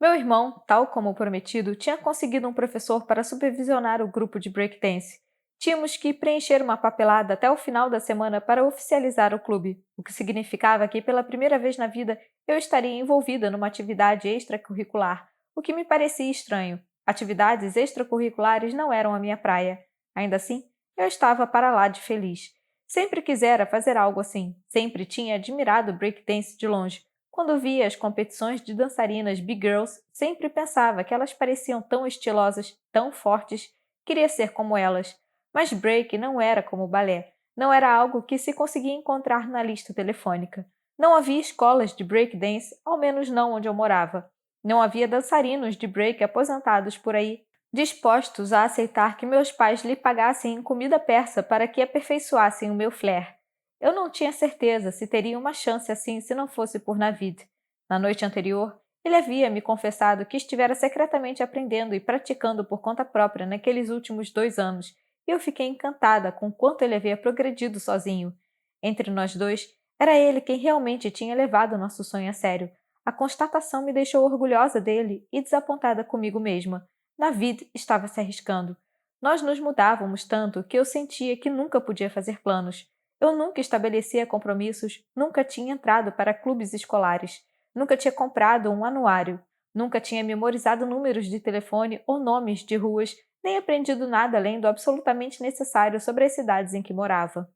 Meu irmão, tal como prometido, tinha conseguido um professor para supervisionar o grupo de breakdance. Tínhamos que preencher uma papelada até o final da semana para oficializar o clube, o que significava que, pela primeira vez na vida, eu estaria envolvida numa atividade extracurricular, o que me parecia estranho. Atividades extracurriculares não eram a minha praia. Ainda assim, eu estava para lá de feliz. Sempre quisera fazer algo assim, sempre tinha admirado breakdance de longe. Quando via as competições de dançarinas Big Girls, sempre pensava que elas pareciam tão estilosas, tão fortes. Queria ser como elas. Mas break não era como balé. Não era algo que se conseguia encontrar na lista telefônica. Não havia escolas de break dance, ao menos não onde eu morava. Não havia dançarinos de break aposentados por aí, dispostos a aceitar que meus pais lhe pagassem em comida persa para que aperfeiçoassem o meu flair. Eu não tinha certeza se teria uma chance assim se não fosse por Navid. Na noite anterior, ele havia me confessado que estivera secretamente aprendendo e praticando por conta própria naqueles últimos 2 anos, e eu fiquei encantada com quanto ele havia progredido sozinho. Entre nós dois, era ele quem realmente tinha levado nosso sonho a sério. A constatação me deixou orgulhosa dele e desapontada comigo mesma. Navid estava se arriscando. Nós nos mudávamos tanto que eu sentia que nunca podia fazer planos. Eu nunca estabelecia compromissos, nunca tinha entrado para clubes escolares, nunca tinha comprado um anuário, nunca tinha memorizado números de telefone ou nomes de ruas, nem aprendido nada além do absolutamente necessário sobre as cidades em que morava.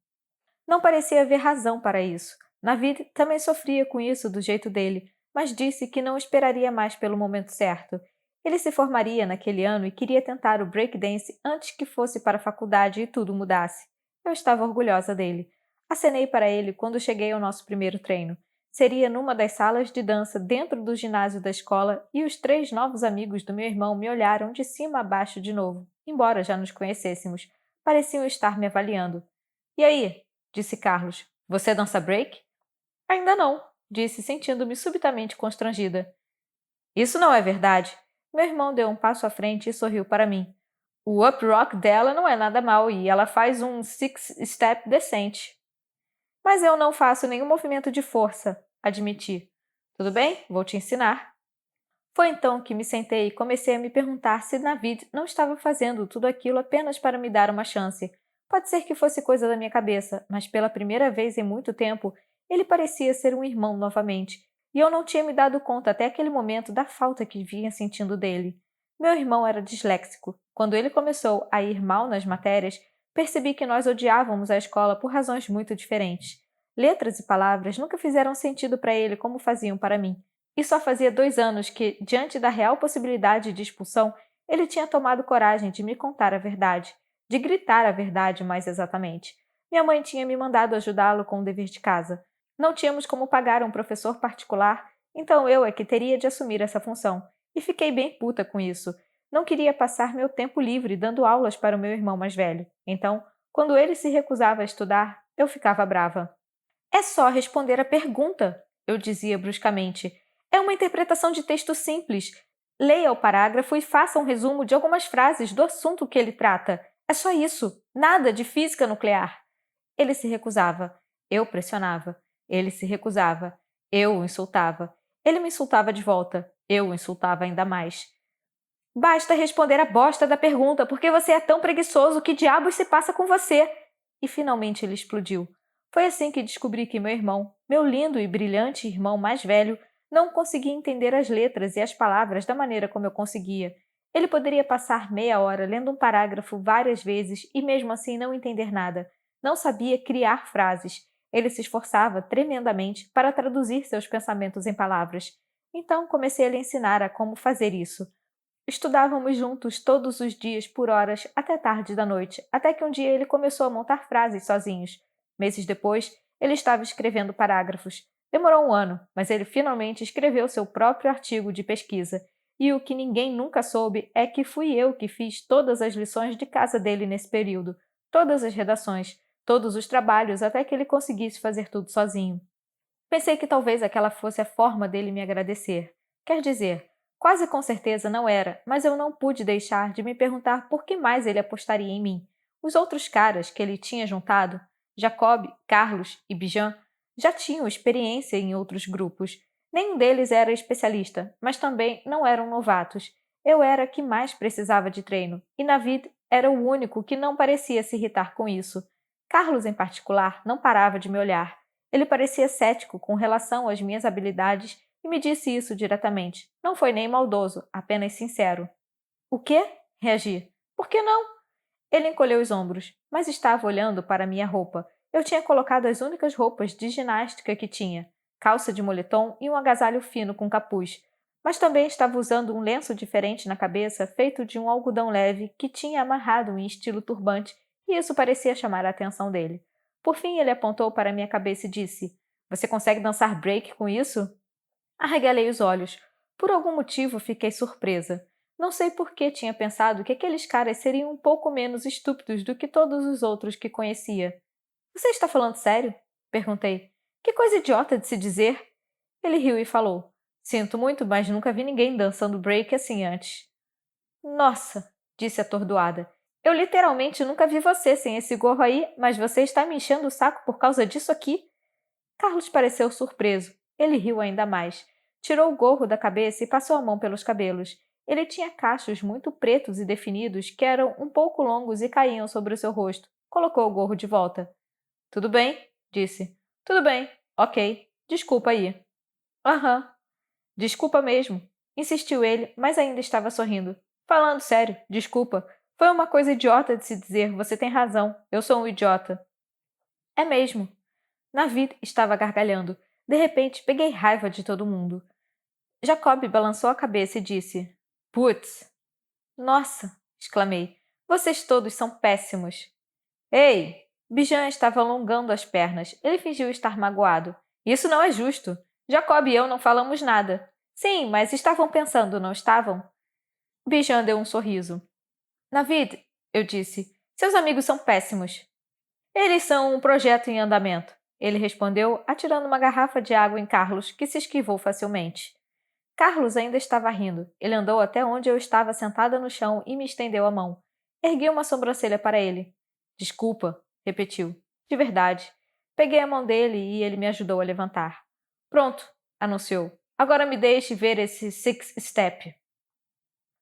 Não parecia haver razão para isso. Navid também sofria com isso do jeito dele, mas disse que não esperaria mais pelo momento certo. Ele se formaria naquele ano e queria tentar o breakdance antes que fosse para a faculdade e tudo mudasse. Eu estava orgulhosa dele. Acenei para ele quando cheguei ao nosso primeiro treino. Seria numa das salas de dança dentro do ginásio da escola e os 3 novos amigos do meu irmão me olharam de cima a baixo de novo, embora já nos conhecêssemos. Pareciam estar me avaliando. E aí? Disse Carlos. Você dança break? Ainda não, disse, sentindo-me subitamente constrangida. Isso não é verdade. Meu irmão deu um passo à frente e sorriu para mim. O up rock dela não é nada mal e ela faz um six-step decente. Mas eu não faço nenhum movimento de força, admiti. Tudo bem, vou te ensinar. Foi então que me sentei e comecei a me perguntar se Navid não estava fazendo tudo aquilo apenas para me dar uma chance. Pode ser que fosse coisa da minha cabeça, mas pela primeira vez em muito tempo, ele parecia ser um irmão novamente, e eu não tinha me dado conta até aquele momento da falta que vinha sentindo dele. Meu irmão era disléxico. Quando ele começou a ir mal nas matérias, percebi que nós odiávamos a escola por razões muito diferentes. Letras e palavras nunca fizeram sentido para ele como faziam para mim. E só fazia 2 anos que, diante da real possibilidade de expulsão, ele tinha tomado coragem de me contar a verdade, de gritar a verdade mais exatamente. Minha mãe tinha me mandado ajudá-lo com o dever de casa. Não tínhamos como pagar um professor particular, então eu é que teria de assumir essa função. E fiquei bem puta com isso. Não queria passar meu tempo livre dando aulas para o meu irmão mais velho. Então, quando ele se recusava a estudar, eu ficava brava. É só responder a pergunta, eu dizia bruscamente. É uma interpretação de texto simples. Leia o parágrafo e faça um resumo de algumas frases do assunto que ele trata. É só isso. Nada de física nuclear. Ele se recusava. Eu pressionava. Ele se recusava. Eu o insultava. Ele me insultava de volta. Eu o insultava ainda mais. Basta responder a bosta da pergunta, porque você é tão preguiçoso, que diabos se passa com você? E finalmente ele explodiu. Foi assim que descobri que meu irmão, meu lindo e brilhante irmão mais velho, não conseguia entender as letras e as palavras da maneira como eu conseguia. Ele poderia passar meia hora lendo um parágrafo várias vezes e mesmo assim não entender nada. Não sabia criar frases. Ele se esforçava tremendamente para traduzir seus pensamentos em palavras. Então comecei a lhe ensinar a como fazer isso. Estudávamos juntos todos os dias por horas até tarde da noite, até que um dia ele começou a montar frases sozinhos. Meses depois, ele estava escrevendo parágrafos. Demorou um ano, mas ele finalmente escreveu seu próprio artigo de pesquisa. E o que ninguém nunca soube é que fui eu que fiz todas as lições de casa dele nesse período, todas as redações, todos os trabalhos até que ele conseguisse fazer tudo sozinho. Pensei que talvez aquela fosse a forma dele me agradecer. Quer dizer, quase com certeza não era, mas eu não pude deixar de me perguntar por que mais ele apostaria em mim. Os outros caras que ele tinha juntado, Jacob, Carlos e Bijan, já tinham experiência em outros grupos. Nenhum deles era especialista, mas também não eram novatos. Eu era a que mais precisava de treino, e Navid era o único que não parecia se irritar com isso. Carlos, em particular, não parava de me olhar. Ele parecia cético com relação às minhas habilidades e me disse isso diretamente. Não foi nem maldoso, apenas sincero. O quê? Reagi. Por que não? Ele encolheu os ombros, mas estava olhando para minha roupa. Eu tinha colocado as únicas roupas de ginástica que tinha, calça de moletom e um agasalho fino com capuz. Mas também estava usando um lenço diferente na cabeça, feito de um algodão leve que tinha amarrado em estilo turbante, e isso parecia chamar a atenção dele. Por fim, ele apontou para minha cabeça e disse: Você consegue dançar break com isso? Arregalei os olhos. Por algum motivo, fiquei surpresa. Não sei por que tinha pensado que aqueles caras seriam um pouco menos estúpidos do que todos os outros que conhecia. Você está falando sério? Perguntei. Que coisa idiota de se dizer! Ele riu e falou. Sinto muito, mas nunca vi ninguém dançando break assim antes. Nossa, disse atordoada. Eu literalmente nunca vi você sem esse gorro aí, mas você está me enchendo o saco por causa disso aqui? Carlos pareceu surpreso. Ele riu ainda mais. Tirou o gorro da cabeça e passou a mão pelos cabelos. Ele tinha cachos muito pretos e definidos que eram um pouco longos e caíam sobre o seu rosto. Colocou o gorro de volta. Tudo bem, disse. Tudo bem. Ok. Desculpa aí. Aham. Desculpa mesmo. Insistiu ele, mas ainda estava sorrindo. Falando sério, desculpa. Foi uma coisa idiota de se dizer. Você tem razão. Eu sou um idiota. É mesmo. Navid estava gargalhando. De repente, peguei raiva de todo mundo. Jacob balançou a cabeça e disse: Putz! Nossa! Exclamei. Vocês todos são péssimos. Ei! Bijan estava alongando as pernas. Ele fingiu estar magoado. Isso não é justo. Jacob e eu não falamos nada. Sim, mas estavam pensando, não estavam? Bijan deu um sorriso. Navid, eu disse, seus amigos são péssimos. Eles são um projeto em andamento. Ele respondeu, atirando uma garrafa de água em Carlos, que se esquivou facilmente. Carlos ainda estava rindo. Ele andou até onde eu estava sentada no chão e me estendeu a mão. Ergui uma sobrancelha para ele. Desculpa, repetiu. De verdade. Peguei a mão dele e ele me ajudou a levantar. Pronto, anunciou. Agora me deixe ver esse six step.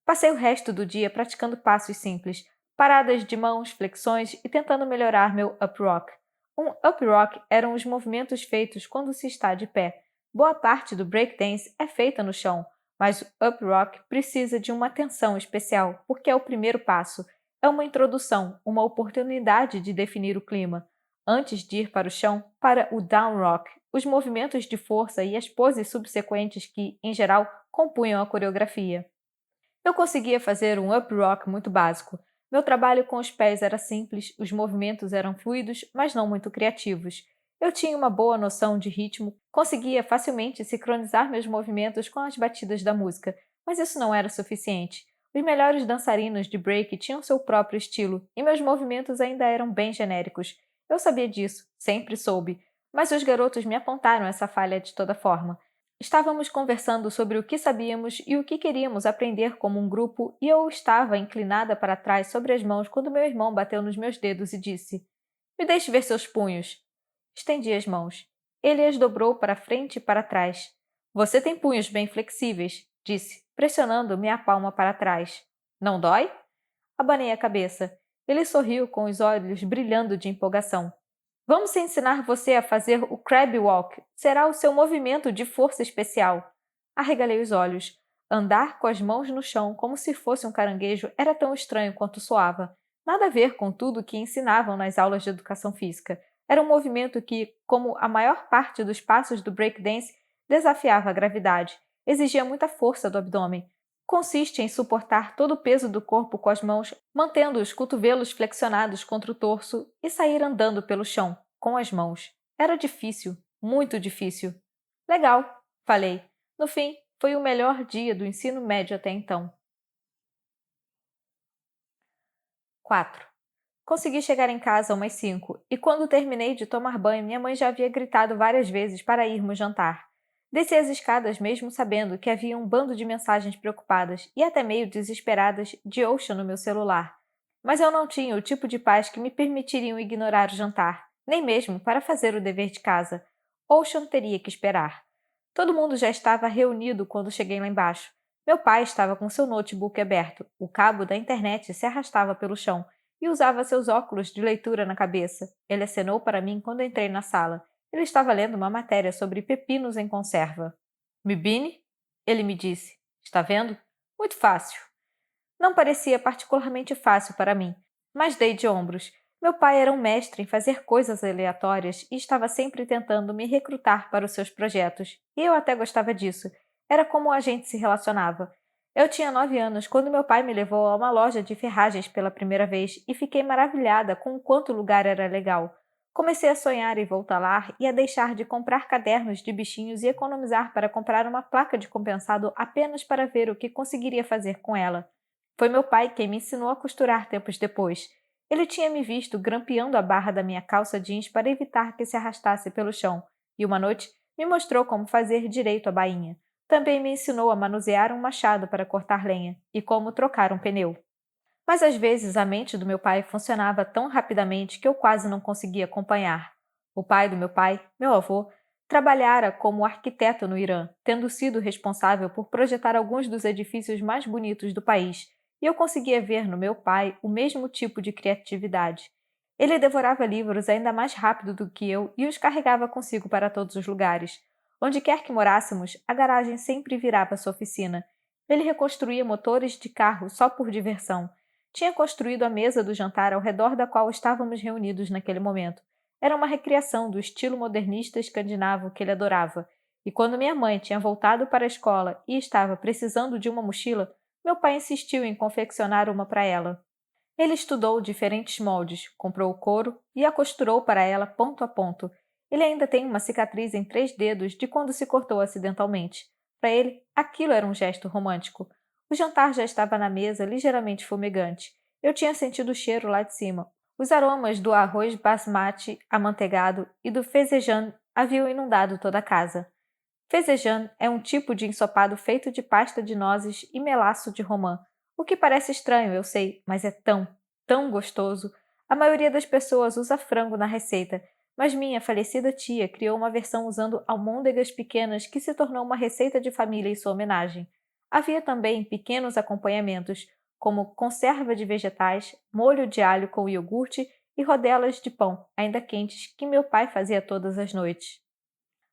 Passei o resto do dia praticando passos simples, paradas de mãos, flexões e tentando melhorar meu up rock. Um up rock eram os movimentos feitos quando se está de pé. Boa parte do breakdance é feita no chão, mas o up rock precisa de uma atenção especial, porque é o primeiro passo. É uma introdução, uma oportunidade de definir o clima. Antes de ir para o chão, para o down rock, os movimentos de força e as poses subsequentes que, em geral, compunham a coreografia. Eu conseguia fazer um up rock muito básico. Meu trabalho com os pés era simples, os movimentos eram fluidos, mas não muito criativos. Eu tinha uma boa noção de ritmo, conseguia facilmente sincronizar meus movimentos com as batidas da música, mas isso não era suficiente. Os melhores dançarinos de break tinham seu próprio estilo, e meus movimentos ainda eram bem genéricos. Eu sabia disso, sempre soube, mas os garotos me apontaram essa falha de toda forma. Estávamos conversando sobre o que sabíamos e o que queríamos aprender como um grupo e eu estava inclinada para trás sobre as mãos quando meu irmão bateu nos meus dedos e disse: Me deixe ver seus punhos. Estendi as mãos. Ele as dobrou para frente e para trás. Você tem punhos bem flexíveis, disse, pressionando minha palma para trás. Não dói? Abanei a cabeça. Ele sorriu com os olhos brilhando de empolgação. Vamos ensinar você a fazer o crab walk. Será o seu movimento de força especial. Arregalei os olhos. Andar com as mãos no chão como se fosse um caranguejo era tão estranho quanto soava. Nada a ver com tudo que ensinavam nas aulas de educação física. Era um movimento que, como a maior parte dos passos do breakdance, desafiava a gravidade. Exigia muita força do abdômen. Consiste em suportar todo o peso do corpo com as mãos, mantendo os cotovelos flexionados contra o torso e sair andando pelo chão, com as mãos. Era difícil, muito difícil. Legal, falei. No fim, foi o melhor dia do ensino médio até então. 4. Consegui chegar em casa umas 5, e quando terminei de tomar banho, minha mãe já havia gritado várias vezes para irmos jantar. Desci as escadas mesmo sabendo que havia um bando de mensagens preocupadas e até meio desesperadas de Ocean no meu celular. Mas eu não tinha o tipo de paz que me permitiriam ignorar o jantar, nem mesmo para fazer o dever de casa. Ocean teria que esperar. Todo mundo já estava reunido quando cheguei lá embaixo. Meu pai estava com seu notebook aberto, o cabo da internet se arrastava pelo chão e usava seus óculos de leitura na cabeça. Ele acenou para mim quando entrei na sala. Ele estava lendo uma matéria sobre pepinos em conserva. Mibine? Ele me disse. Está vendo? Muito fácil. Não parecia particularmente fácil para mim, mas dei de ombros. Meu pai era um mestre em fazer coisas aleatórias e estava sempre tentando me recrutar para os seus projetos, e eu até gostava disso. Era como a gente se relacionava. Eu tinha 9 anos quando meu pai me levou a uma loja de ferragens pela primeira vez e fiquei maravilhada com o quanto o lugar era legal. Comecei a sonhar em voltar lá e a deixar de comprar cadernos de bichinhos e economizar para comprar uma placa de compensado apenas para ver o que conseguiria fazer com ela. Foi meu pai quem me ensinou a costurar tempos depois. Ele tinha me visto grampeando a barra da minha calça jeans para evitar que se arrastasse pelo chão, e uma noite me mostrou como fazer direito a bainha. Também me ensinou a manusear um machado para cortar lenha e como trocar um pneu. Mas às vezes a mente do meu pai funcionava tão rapidamente que eu quase não conseguia acompanhar. O pai do meu pai, meu avô, trabalhara como arquiteto no Irã, tendo sido responsável por projetar alguns dos edifícios mais bonitos do país, e eu conseguia ver no meu pai o mesmo tipo de criatividade. Ele devorava livros ainda mais rápido do que eu e os carregava consigo para todos os lugares. Onde quer que morássemos, a garagem sempre virava sua oficina. Ele reconstruía motores de carro só por diversão. Tinha construído a mesa do jantar ao redor da qual estávamos reunidos naquele momento. Era uma recriação do estilo modernista escandinavo que ele adorava, e quando minha mãe tinha voltado para a escola e estava precisando de uma mochila, meu pai insistiu em confeccionar uma para ela. Ele estudou diferentes moldes, comprou o couro e a costurou para ela ponto a ponto. Ele ainda tem uma cicatriz em 3 dedos de quando se cortou acidentalmente. Para ele, aquilo era um gesto romântico. O jantar já estava na mesa, ligeiramente fumegante. Eu tinha sentido o cheiro lá de cima. Os aromas do arroz basmati amanteigado e do fezejã haviam inundado toda a casa. Fezejã é um tipo de ensopado feito de pasta de nozes e melaço de romã. O que parece estranho, eu sei, mas é tão, tão gostoso. A maioria das pessoas usa frango na receita, mas minha falecida tia criou uma versão usando almôndegas pequenas que se tornou uma receita de família em sua homenagem. Havia também pequenos acompanhamentos, como conserva de vegetais, molho de alho com iogurte e rodelas de pão, ainda quentes, que meu pai fazia todas as noites.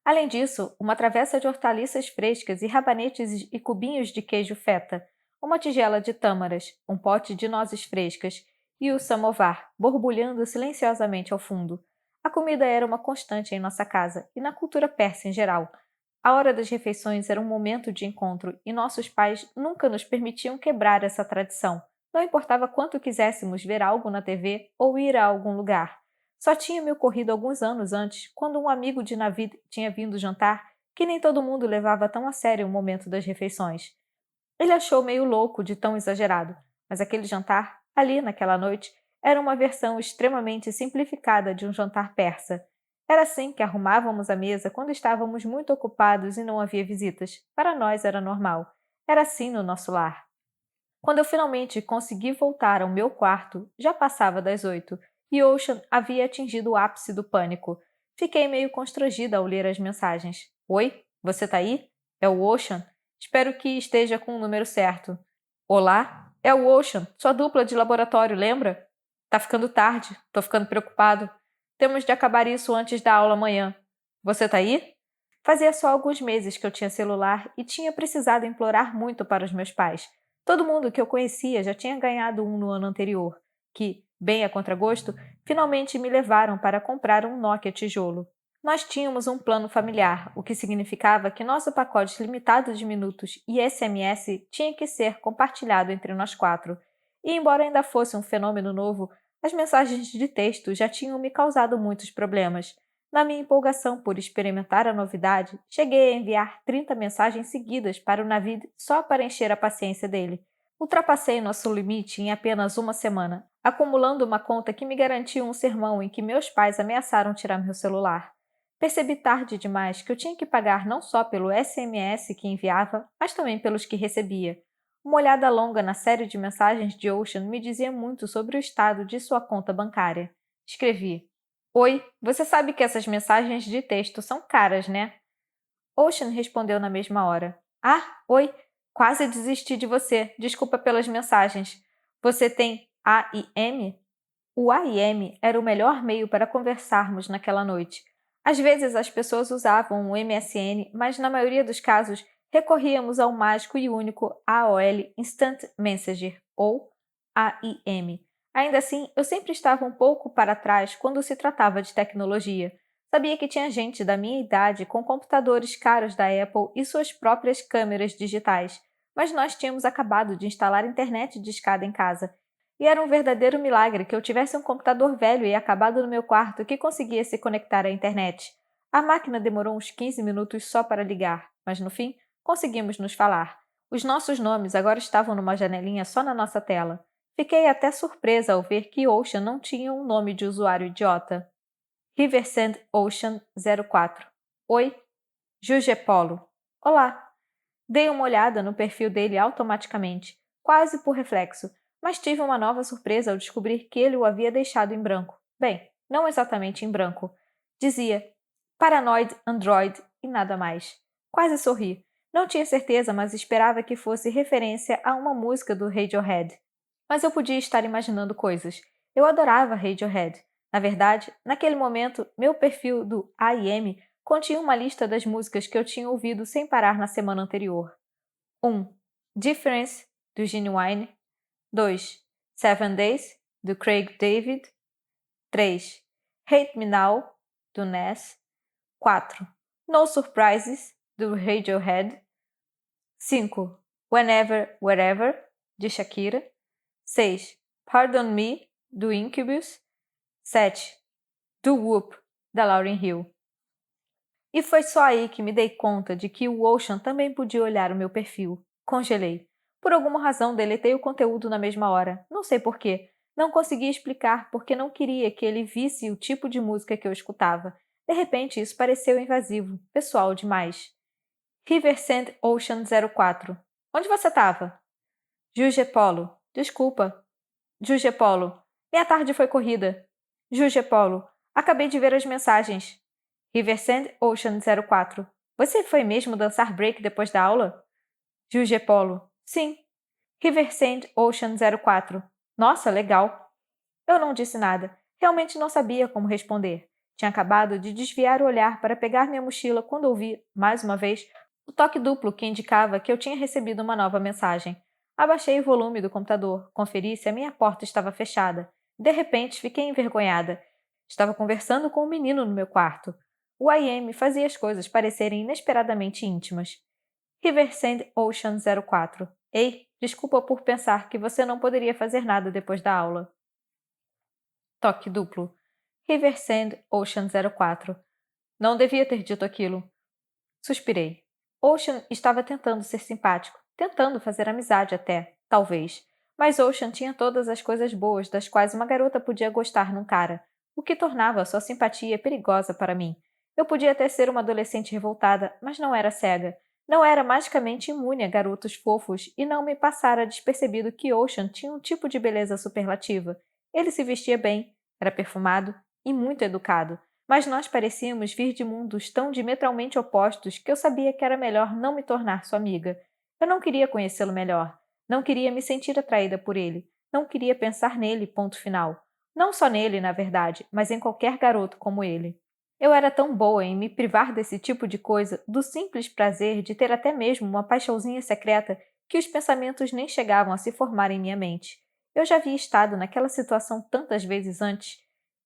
Além disso, uma travessa de hortaliças frescas e rabanetes e cubinhos de queijo feta, uma tigela de tâmaras, um pote de nozes frescas e o samovar, borbulhando silenciosamente ao fundo. A comida era uma constante em nossa casa e na cultura persa em geral. A hora das refeições era um momento de encontro e nossos pais nunca nos permitiam quebrar essa tradição. Não importava quanto quiséssemos ver algo na TV ou ir a algum lugar. Só tinha me ocorrido alguns anos antes, quando um amigo de navio tinha vindo jantar, que nem todo mundo levava tão a sério o momento das refeições. Ele achou meio louco de tão exagerado, mas aquele jantar, ali naquela noite, era uma versão extremamente simplificada de um jantar persa. Era assim que arrumávamos a mesa quando estávamos muito ocupados e não havia visitas. Para nós era normal. Era assim no nosso lar. Quando eu finalmente consegui voltar ao meu quarto, já passava das 8, e Ocean havia atingido o ápice do pânico. Fiquei meio constrangida ao ler as mensagens. Oi, você tá aí? É o Ocean? Espero que esteja com o número certo. Olá? É o Ocean, sua dupla de laboratório, lembra? Tá ficando tarde, tô ficando preocupado. Temos de acabar isso antes da aula amanhã. Você tá aí? Fazia só alguns meses que eu tinha celular e tinha precisado implorar muito para os meus pais. Todo mundo que eu conhecia já tinha ganhado um no ano anterior, que, bem a contragosto, finalmente me levaram para comprar um Nokia tijolo. Nós tínhamos um plano familiar, o que significava que nosso pacote limitado de minutos e SMS tinha que ser compartilhado entre nós quatro. E embora ainda fosse um fenômeno novo, as mensagens de texto já tinham me causado muitos problemas. Na minha empolgação por experimentar a novidade, cheguei a enviar 30 mensagens seguidas para o Navid só para encher a paciência dele. Ultrapassei nosso limite em apenas uma semana, acumulando uma conta que me garantiu um sermão em que meus pais ameaçaram tirar meu celular. Percebi tarde demais que eu tinha que pagar não só pelo SMS que enviava, mas também pelos que recebia. Uma olhada longa na série de mensagens de Ocean me dizia muito sobre o estado de sua conta bancária. Escrevi: Oi, você sabe que essas mensagens de texto são caras, né? Ocean respondeu na mesma hora. Ah, oi, quase desisti de você. Desculpa pelas mensagens. Você tem AIM? O AIM era o melhor meio para conversarmos naquela noite. Às vezes as pessoas usavam o MSN, mas na maioria dos casos recorríamos ao mágico e único AOL Instant Messenger, ou AIM. Ainda assim, eu sempre estava um pouco para trás quando se tratava de tecnologia. Sabia que tinha gente da minha idade com computadores caros da Apple e suas próprias câmeras digitais, mas nós tínhamos acabado de instalar internet de escada em casa. E era um verdadeiro milagre que eu tivesse um computador velho e acabado no meu quarto que conseguia se conectar à internet. A máquina demorou uns 15 minutos só para ligar, mas no fim, conseguimos nos falar. Os nossos nomes agora estavam numa janelinha só na nossa tela. Fiquei até surpresa ao ver que Ocean não tinha um nome de usuário idiota. Riversand Ocean 04. Oi, Juge Polo. Olá. Dei uma olhada no perfil dele automaticamente, quase por reflexo, mas tive uma nova surpresa ao descobrir que ele o havia deixado em branco. Bem, não exatamente em branco. Dizia Paranoid Android e nada mais. Quase sorri. Não tinha certeza, mas esperava que fosse referência a uma música do Radiohead. Mas eu podia estar imaginando coisas. Eu adorava Radiohead. Na verdade, naquele momento, meu perfil do AIM continha uma lista das músicas que eu tinha ouvido sem parar na semana anterior. 1. Difference, do Genuine. 2. 7 Days, do Craig David. 3. Hate Me Now, do Nas. 4. No Surprises, do Radiohead. 5. Whenever, Wherever, de Shakira. 6. Pardon Me, do Incubus. 7. Do Whoop, da Lauryn Hill. E foi só aí que me dei conta de que o Ocean também podia olhar o meu perfil. Congelei. Por alguma razão, deletei o conteúdo na mesma hora. Não sei porquê. Não consegui explicar porque não queria que ele visse o tipo de música que eu escutava. De repente, isso pareceu invasivo, pessoal demais. Riversand Ocean 04. Onde você estava? Juge Polo. Desculpa. Juge Polo. Minha tarde foi corrida. Juge Polo. Acabei de ver as mensagens. Riversand Ocean 04. Você foi mesmo dançar break depois da aula? Juge Polo. Sim. Riversand Ocean 04. Nossa, legal. Eu não disse nada. Realmente não sabia como responder. Tinha acabado de desviar o olhar para pegar minha mochila quando ouvi, mais uma vez, o toque duplo que indicava que eu tinha recebido uma nova mensagem. Abaixei o volume do computador, conferi se a minha porta estava fechada. De repente, fiquei envergonhada. Estava conversando com um menino no meu quarto. O IM fazia as coisas parecerem inesperadamente íntimas. Riversand Ocean 04. Ei, desculpa por pensar que você não poderia fazer nada depois da aula. Toque duplo. Riversand Ocean 04. Não devia ter dito aquilo. Suspirei. Ocean estava tentando ser simpático, tentando fazer amizade até, talvez. Mas Ocean tinha todas as coisas boas das quais uma garota podia gostar num cara, o que tornava sua simpatia perigosa para mim. Eu podia até ser uma adolescente revoltada, mas não era cega. Não era magicamente imune a garotos fofos e não me passara despercebido que Ocean tinha um tipo de beleza superlativa. Ele se vestia bem, Era perfumado e muito educado, mas nós parecíamos vir de mundos tão diametralmente opostos que eu sabia que era melhor não me tornar sua amiga. Eu não queria conhecê-lo melhor. Não queria me sentir atraída por ele. Não queria pensar nele, ponto final. Não só nele, na verdade, mas em qualquer garoto como ele. Eu era tão boa em me privar desse tipo de coisa, do simples prazer de ter até mesmo uma paixãozinha secreta, que os pensamentos nem chegavam a se formar em minha mente. Eu já havia estado naquela situação tantas vezes antes.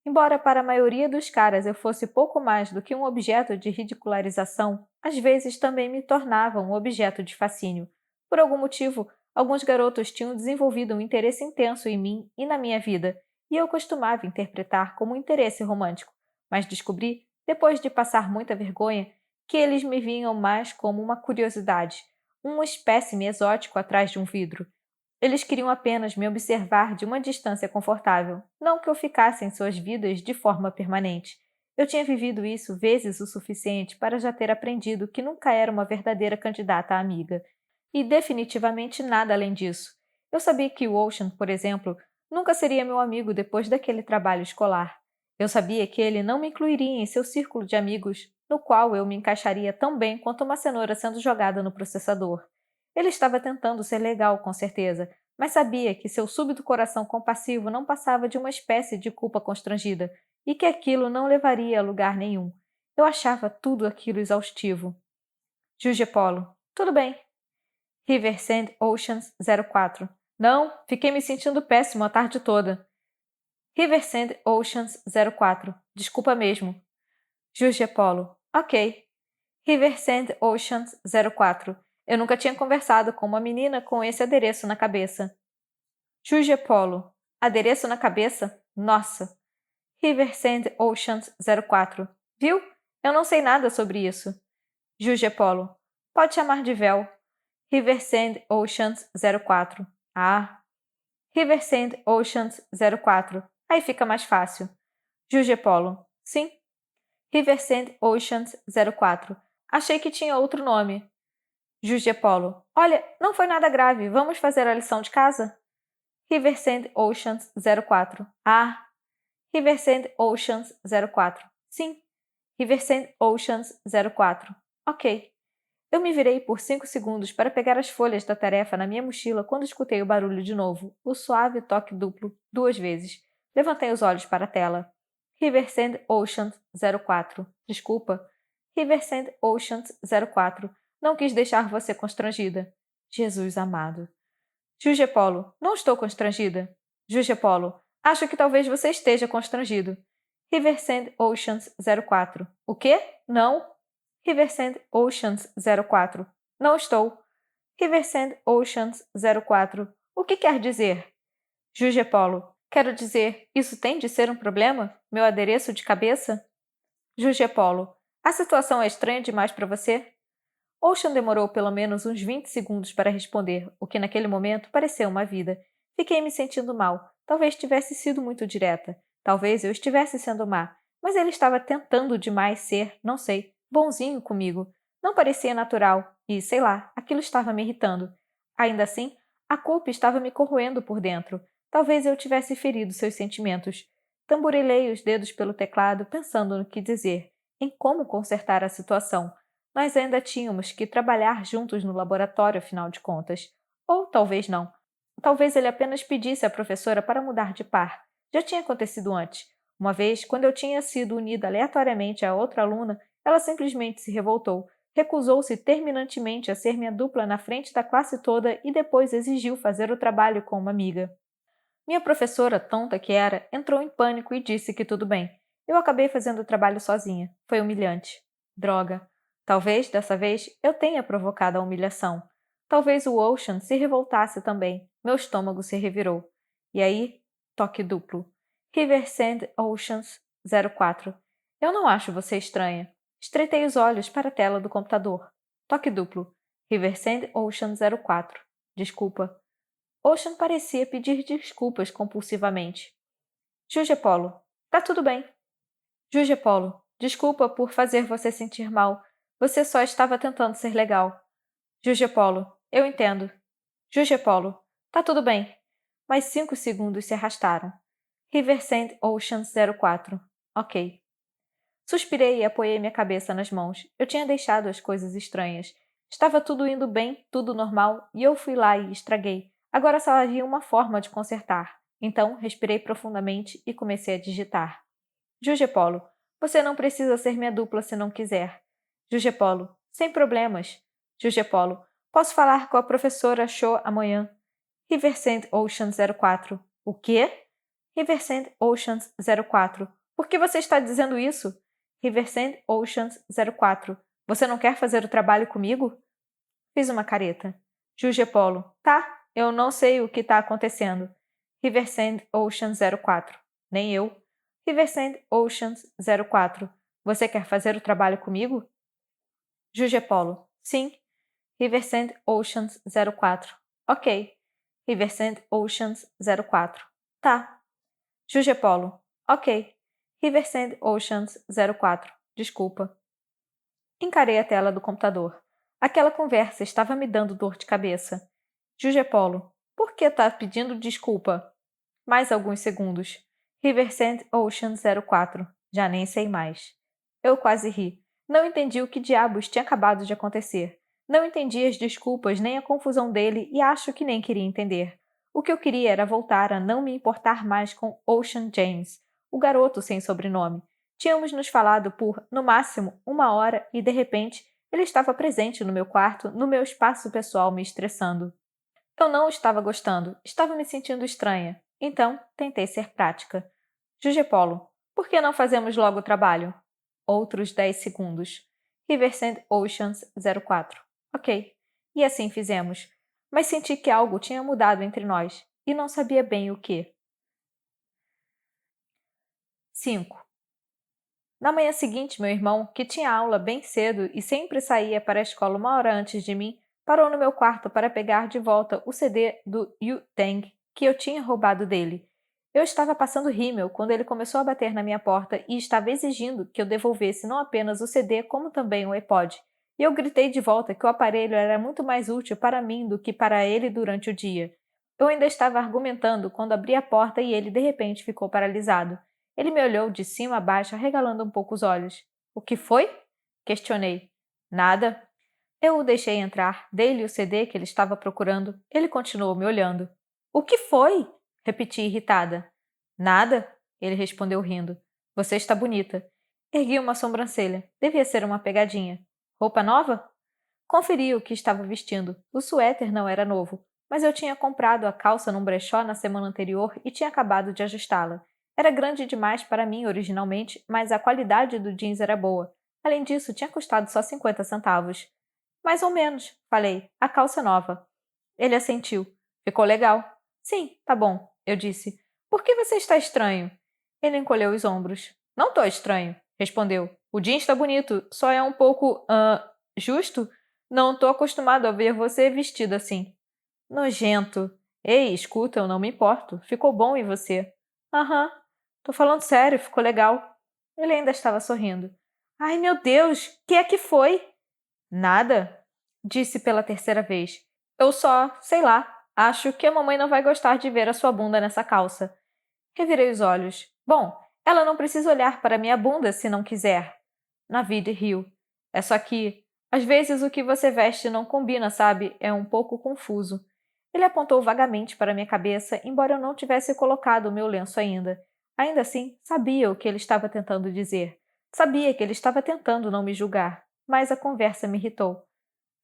Embora para a maioria dos caras eu fosse pouco mais do que um objeto de ridicularização, às vezes também me tornava um objeto de fascínio. Por algum motivo, alguns garotos tinham desenvolvido um interesse intenso em mim e na minha vida, e eu costumava interpretar como um interesse romântico, mas descobri, depois de passar muita vergonha, que eles me vinham mais como uma curiosidade, um espécime exótico atrás de um vidro. Eles queriam apenas me observar de uma distância confortável, não que eu ficasse em suas vidas de forma permanente. Eu tinha vivido isso vezes o suficiente para já ter aprendido que nunca era uma verdadeira candidata a amiga. E definitivamente nada além disso. Eu sabia que o Ocean, por exemplo, nunca seria meu amigo depois daquele trabalho escolar. Eu sabia que ele não me incluiria em seu círculo de amigos, no qual eu me encaixaria tão bem quanto uma cenoura sendo jogada no processador. Ele estava tentando ser legal, com certeza, mas sabia que seu súbito coração compassivo não passava de uma espécie de culpa constrangida e que aquilo não levaria a lugar nenhum. Eu achava tudo aquilo exaustivo. Juge Polo. Tudo bem. Riversend Oceans 04. Não, fiquei me sentindo péssimo a tarde toda. Riversend Oceans 04. Desculpa mesmo. Juge Polo. Ok. Riversend Oceans 04. Eu nunca tinha conversado com uma menina com esse adereço na cabeça. Juge Polo. Adereço na cabeça? Nossa! Riversend Oceans 04. Viu? Eu não sei nada sobre isso. Juge Polo. Pode chamar de véu. Riversend Oceans 04. Ah! Riversend Oceans 04. Aí fica mais fácil. Juge Polo. Sim. Riversend Oceans 04. Achei que tinha outro nome. Juge Polo. Olha, não foi nada grave. Vamos fazer a lição de casa? Riversend Oceans 04. Ah! Riversend Oceans 04. Sim. Riversend Oceans 04. Ok. Eu me virei por 5 segundos para pegar as folhas da tarefa na minha mochila quando escutei o barulho de novo, o suave toque duplo, 2 vezes. Levantei os olhos para a tela. Riversend Oceans 04. Desculpa. Riversend Oceans 04. Não quis deixar você constrangida. Jesus amado. Juge Polo. Não estou constrangida. Juge Polo. Acho que talvez você esteja constrangido. Riversend Oceans 04. O quê? Não. Riversend Oceans 04. Não estou. Riversend Oceans 04. O que quer dizer? Juge Polo. Quero dizer, isso tem de ser um problema? Meu adereço de cabeça? Juge Polo. A situação é estranha demais para você? Ocean demorou pelo menos uns 20 segundos para responder, o que naquele momento pareceu uma vida. Fiquei me sentindo mal. Talvez tivesse sido muito direta. Talvez eu estivesse sendo má. Mas ele estava tentando demais ser, não sei, bonzinho comigo. Não parecia natural e, sei lá, aquilo estava me irritando. Ainda assim, a culpa estava me corroendo por dentro. Talvez eu tivesse ferido seus sentimentos. Tamborilei os dedos pelo teclado, pensando no que dizer, em como consertar a situação. Nós ainda tínhamos que trabalhar juntos no laboratório, afinal de contas. Ou talvez não. Talvez ele apenas pedisse à professora para mudar de par. Já tinha acontecido antes. Uma vez, quando eu tinha sido unida aleatoriamente a outra aluna, ela simplesmente se revoltou, recusou-se terminantemente a ser minha dupla na frente da classe toda e depois exigiu fazer o trabalho com uma amiga. Minha professora, tonta que era, entrou em pânico e disse que tudo bem. Eu acabei fazendo o trabalho sozinha. Foi humilhante. Droga. Talvez, dessa vez, eu tenha provocado a humilhação. Talvez o Ocean se revoltasse também. Meu estômago se revirou. E aí, toque duplo. Riversend Oceans 04. Eu não acho você estranha. Estreitei os olhos para a tela do computador. Toque duplo. Riversend Ocean 04. Desculpa. Ocean parecia pedir desculpas compulsivamente. Juge Polo. Tá tudo bem. Juge Polo. Desculpa por fazer você sentir mal. Você só estava tentando ser legal. Juge Polo. Eu entendo. Juge Polo. Tá tudo bem. Mais 5 segundos se arrastaram. River Sand Oceans 04. Ok. Suspirei e apoiei minha cabeça nas mãos. Eu tinha deixado as coisas estranhas. Estava tudo indo bem, tudo normal, e eu fui lá e estraguei. Agora só havia uma forma de consertar. Então, respirei profundamente e comecei a digitar. Jujepolo, você não precisa ser minha dupla se não quiser. Jujepolo, sem problemas. Jujepolo, posso falar com a professora Cho amanhã. Riversend Oceans 04. O quê? Riversend Oceans 04. Por que você está dizendo isso? Riversend Oceans 04. Você não quer fazer o trabalho comigo? Fiz uma careta. Jujepolo, tá, eu não sei o que está acontecendo. Riversend Oceans 04. Nem eu. Riversend Oceans 04. Você quer fazer o trabalho comigo? Jujepolo, sim. Riversend Oceans 04. Ok. Riversend Oceans 04. Tá. Jujepolo. Ok. Riversend Oceans 04. Desculpa. Encarei a tela do computador. Aquela conversa estava me dando dor de cabeça. Jujepolo. Por que tá pedindo desculpa? Mais alguns segundos. Riversend Oceans 04. Já nem sei mais. Eu quase ri. Não entendi o que diabos tinha acabado de acontecer. Não entendi as desculpas nem a confusão dele e acho que nem queria entender. O que eu queria era voltar a não me importar mais com Ocean James, o garoto sem sobrenome. Tínhamos nos falado por, no máximo, 1 hora e, de repente, ele estava presente no meu quarto, no meu espaço pessoal, me estressando. Eu não estava gostando, estava me sentindo estranha. Então, tentei ser prática. Jujepolo, por que não fazemos logo o trabalho? Outros 10 segundos. Riversend Oceans 04. Ok. E assim fizemos. Mas senti que algo tinha mudado entre nós, e não sabia bem o que. 5. Na manhã seguinte, meu irmão, que tinha aula bem cedo e sempre saía para a escola 1 hora antes de mim, parou no meu quarto para pegar de volta o CD do Yu-Tang que eu tinha roubado dele. Eu estava passando rímel quando ele começou a bater na minha porta e estava exigindo que eu devolvesse não apenas o CD, como também o iPod. E eu gritei de volta que o aparelho era muito mais útil para mim do que para ele durante o dia. Eu ainda estava argumentando quando abri a porta e ele de repente ficou paralisado. Ele me olhou de cima a baixo, arregalando um pouco os olhos. O que foi? Questionei. Nada. Eu o deixei entrar, dei-lhe o CD que ele estava procurando. Ele continuou me olhando. O que foi? Repeti irritada. Nada, ele respondeu rindo. Você está bonita. Ergui uma sobrancelha. Devia ser uma pegadinha. Roupa nova? Conferi o que estava vestindo. O suéter não era novo, mas eu tinha comprado a calça num brechó na semana anterior e tinha acabado de ajustá-la. Era grande demais para mim originalmente, mas a qualidade do jeans era boa. Além disso, tinha custado só 50 centavos. Mais ou menos, falei. A calça nova. Ele assentiu. Ficou legal. Sim, tá bom, eu disse. Por que você está estranho? Ele encolheu os ombros. Não tô estranho, respondeu. O jeans está bonito, só é um pouco, justo? Não tô acostumado a ver você vestido assim. Nojento. Ei, escuta, eu não me importo. Ficou bom e você? Aham. Tô falando sério, ficou legal. Ele ainda estava sorrindo. Ai, meu Deus, que é que foi? Nada, disse pela terceira vez. Eu só, sei lá, acho que a mamãe não vai gostar de ver a sua bunda nessa calça. Revirei os olhos. Bom, ela não precisa olhar para minha bunda se não quiser. Navide riu. É só que, às vezes, o que você veste não combina, sabe? É um pouco confuso. Ele apontou vagamente para minha cabeça, embora eu não tivesse colocado o meu lenço ainda. Ainda assim, sabia o que ele estava tentando dizer. Sabia que ele estava tentando não me julgar, mas a conversa me irritou.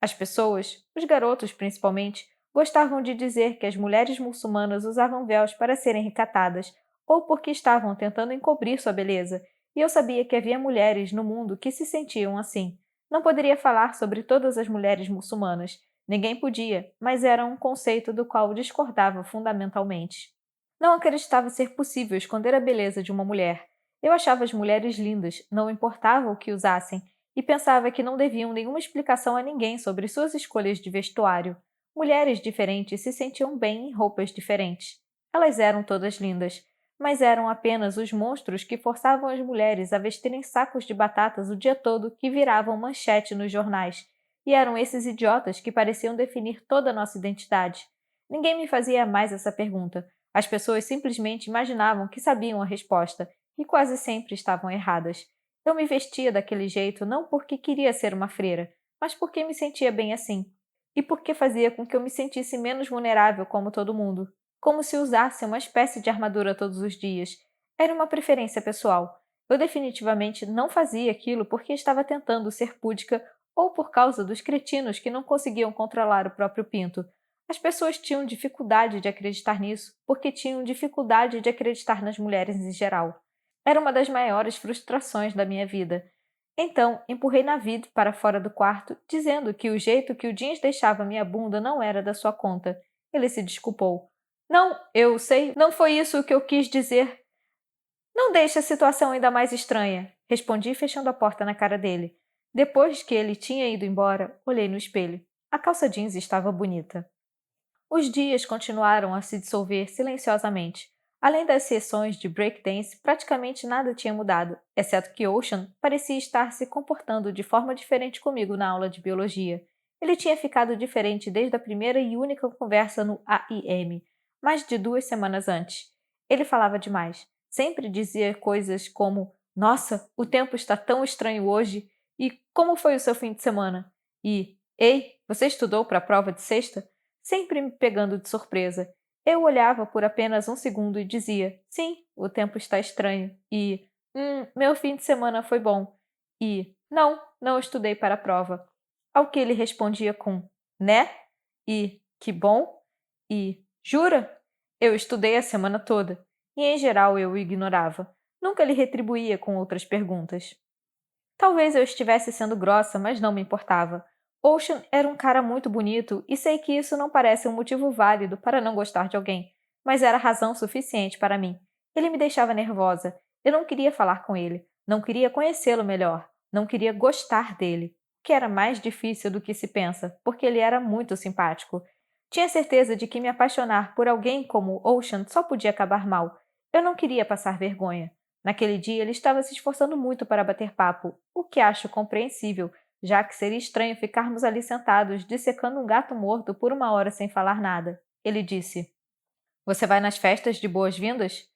As pessoas, os garotos principalmente, gostavam de dizer que as mulheres muçulmanas usavam véus para serem recatadas, ou porque estavam tentando encobrir sua beleza, e eu sabia que havia mulheres no mundo que se sentiam assim. Não poderia falar sobre todas as mulheres muçulmanas. Ninguém podia, mas era um conceito do qual discordava fundamentalmente. Não acreditava ser possível esconder a beleza de uma mulher. Eu achava as mulheres lindas, não importava o que usassem, e pensava que não deviam nenhuma explicação a ninguém sobre suas escolhas de vestuário. Mulheres diferentes se sentiam bem em roupas diferentes. Elas eram todas lindas, mas eram apenas os monstros que forçavam as mulheres a vestirem sacos de batatas o dia todo que viravam manchete nos jornais. E eram esses idiotas que pareciam definir toda a nossa identidade. Ninguém me fazia mais essa pergunta. As pessoas simplesmente imaginavam que sabiam a resposta, e quase sempre estavam erradas. Eu me vestia daquele jeito não porque queria ser uma freira, mas porque me sentia bem assim. E porque fazia com que eu me sentisse menos vulnerável como todo mundo. Como se usasse uma espécie de armadura todos os dias. Era uma preferência pessoal. Eu definitivamente não fazia aquilo porque estava tentando ser púdica ou por causa dos cretinos que não conseguiam controlar o próprio pinto. As pessoas tinham dificuldade de acreditar nisso porque tinham dificuldade de acreditar nas mulheres em geral. Era uma das maiores frustrações da minha vida. Então, empurrei Navid para fora do quarto, dizendo que o jeito que o jeans deixava minha bunda não era da sua conta. Ele se desculpou. Não, eu sei, não foi isso o que eu quis dizer. Não deixe a situação ainda mais estranha, respondi fechando a porta na cara dele. Depois que ele tinha ido embora, olhei no espelho. A calça jeans estava bonita. Os dias continuaram a se dissolver silenciosamente. Além das sessões de breakdance, praticamente nada tinha mudado, exceto que Ocean parecia estar se comportando de forma diferente comigo na aula de biologia. Ele tinha ficado diferente desde a primeira e única conversa no AIM, mais de 2 semanas antes. Ele falava demais. Sempre dizia coisas como: Nossa, o tempo está tão estranho hoje. E como foi o seu fim de semana? E Ei, você estudou para a prova de sexta? Sempre me pegando de surpresa. Eu olhava por apenas um segundo e dizia: Sim, o tempo está estranho. E meu fim de semana foi bom. E não, não estudei para a prova. Ao que ele respondia com: Né? E que bom? E jura? Eu estudei a semana toda. E em geral eu o ignorava. Nunca lhe retribuía com outras perguntas. Talvez eu estivesse sendo grossa, mas não me importava. Ocean era um cara muito bonito e sei que isso não parece um motivo válido para não gostar de alguém, mas era razão suficiente para mim. Ele me deixava nervosa. Eu não queria falar com ele, não queria conhecê-lo melhor, não queria gostar dele, que era mais difícil do que se pensa, porque ele era muito simpático. Tinha certeza de que me apaixonar por alguém como Ocean só podia acabar mal. Eu não queria passar vergonha. Naquele dia ele estava se esforçando muito para bater papo, o que acho compreensível, já que seria estranho ficarmos ali sentados dissecando um gato morto por 1 hora sem falar nada. Ele disse: Você vai nas festas de boas-vindas?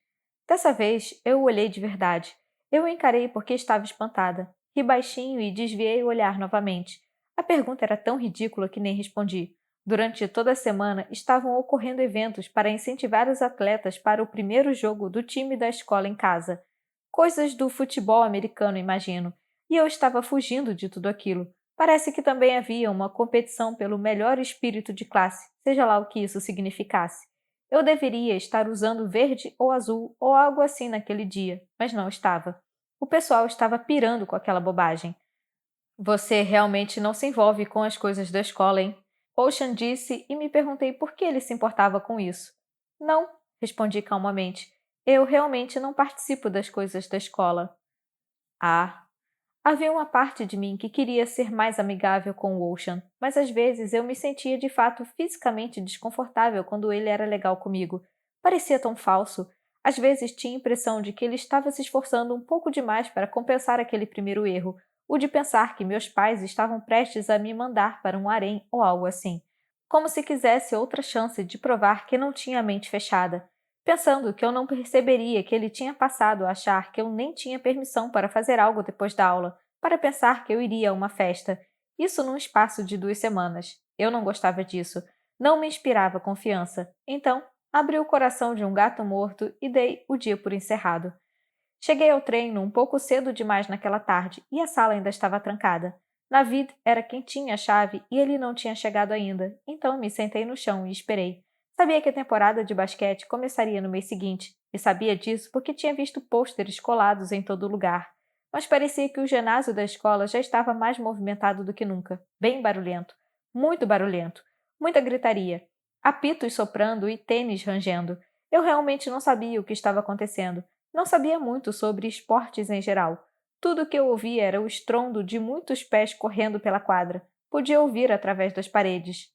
Dessa vez eu o olhei de verdade. Eu o encarei porque estava espantada. Ri baixinho e desviei o olhar novamente. A pergunta era tão ridícula que nem respondi. Durante toda a semana estavam ocorrendo eventos para incentivar os atletas para o primeiro jogo do time da escola em casa. Coisas do futebol americano, imagino. E eu estava fugindo de tudo aquilo. Parece que também havia uma competição pelo melhor espírito de classe, seja lá o que isso significasse. Eu deveria estar usando verde ou azul ou algo assim naquele dia, mas não estava. O pessoal estava pirando com aquela bobagem. Você realmente não se envolve com as coisas da escola, hein? Ocean disse e me perguntei por que ele se importava com isso. Não, respondi calmamente. Eu realmente não participo das coisas da escola. Ah, havia uma parte de mim que queria ser mais amigável com o Ocean, mas às vezes eu me sentia de fato fisicamente desconfortável quando ele era legal comigo. Parecia tão falso. Às vezes tinha a impressão de que ele estava se esforçando um pouco demais para compensar aquele primeiro erro, o de pensar que meus pais estavam prestes a me mandar para um harém ou algo assim. Como se quisesse outra chance de provar que não tinha a mente fechada. Pensando que eu não perceberia que ele tinha passado a achar que eu nem tinha permissão para fazer algo depois da aula, para pensar que eu iria a uma festa. Isso num espaço de 2 semanas. Eu não gostava disso. Não me inspirava confiança. Então, abri o coração de um gato morto e dei o dia por encerrado. Cheguei ao treino um pouco cedo demais naquela tarde e a sala ainda estava trancada. Navid era quem tinha a chave e ele não tinha chegado ainda, então me sentei no chão e esperei. Sabia que a temporada de basquete começaria no mês seguinte, e sabia disso porque tinha visto pôsteres colados em todo lugar. Mas parecia que o ginásio da escola já estava mais movimentado do que nunca, bem barulhento. Muito barulhento. Muita gritaria. Apitos soprando e tênis rangendo. Eu realmente não sabia o que estava acontecendo. Não sabia muito sobre esportes em geral. Tudo o que eu ouvia era o estrondo de muitos pés correndo pela quadra. Podia ouvir através das paredes.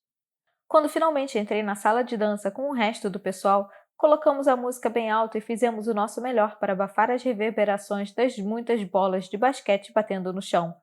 Quando finalmente entrei na sala de dança com o resto do pessoal, colocamos a música bem alto e fizemos o nosso melhor para abafar as reverberações das muitas bolas de basquete batendo no chão.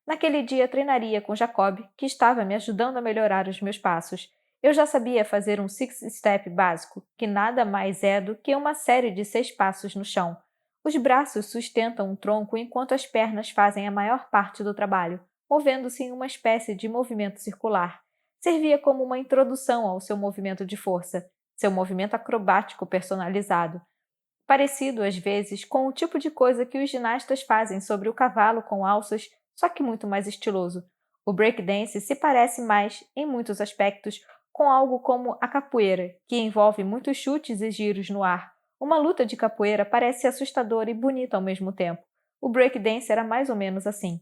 Naquele dia treinaria com Jacob, que estava me ajudando a melhorar os meus passos. Eu já sabia fazer um six-step básico, que nada mais é do que uma série de 6 passos no chão. Os braços sustentam o tronco enquanto as pernas fazem a maior parte do trabalho, movendo-se em uma espécie de movimento circular. Servia como uma introdução ao seu movimento de força, seu movimento acrobático personalizado, parecido às vezes com o tipo de coisa que os ginastas fazem sobre o cavalo com alças, só que muito mais estiloso. O breakdance se parece mais, em muitos aspectos, com algo como a capoeira, que envolve muitos chutes e giros no ar. Uma luta de capoeira parece assustadora e bonita ao mesmo tempo. O breakdance era mais ou menos assim.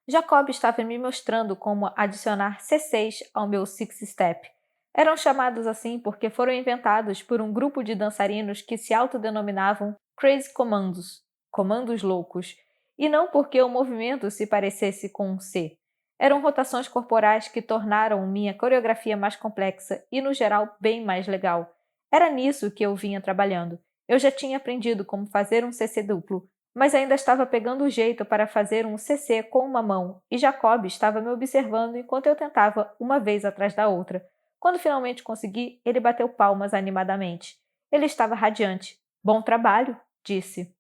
Jacob estava me mostrando como adicionar C6 ao meu Six Step. Eram chamados assim porque foram inventados por um grupo de dançarinos que se autodenominavam Crazy Commandos, comandos loucos, e não porque o movimento se parecesse com um C. Eram rotações corporais que tornaram minha coreografia mais complexa e, no geral, bem mais legal. Era nisso que eu vinha trabalhando. Eu já tinha aprendido como fazer um CC duplo, mas ainda estava pegando o jeito para fazer um CC com uma mão, e Jacob estava me observando enquanto eu tentava uma vez atrás da outra. Quando finalmente consegui, ele bateu palmas animadamente. Ele estava radiante. Bom trabalho, disse.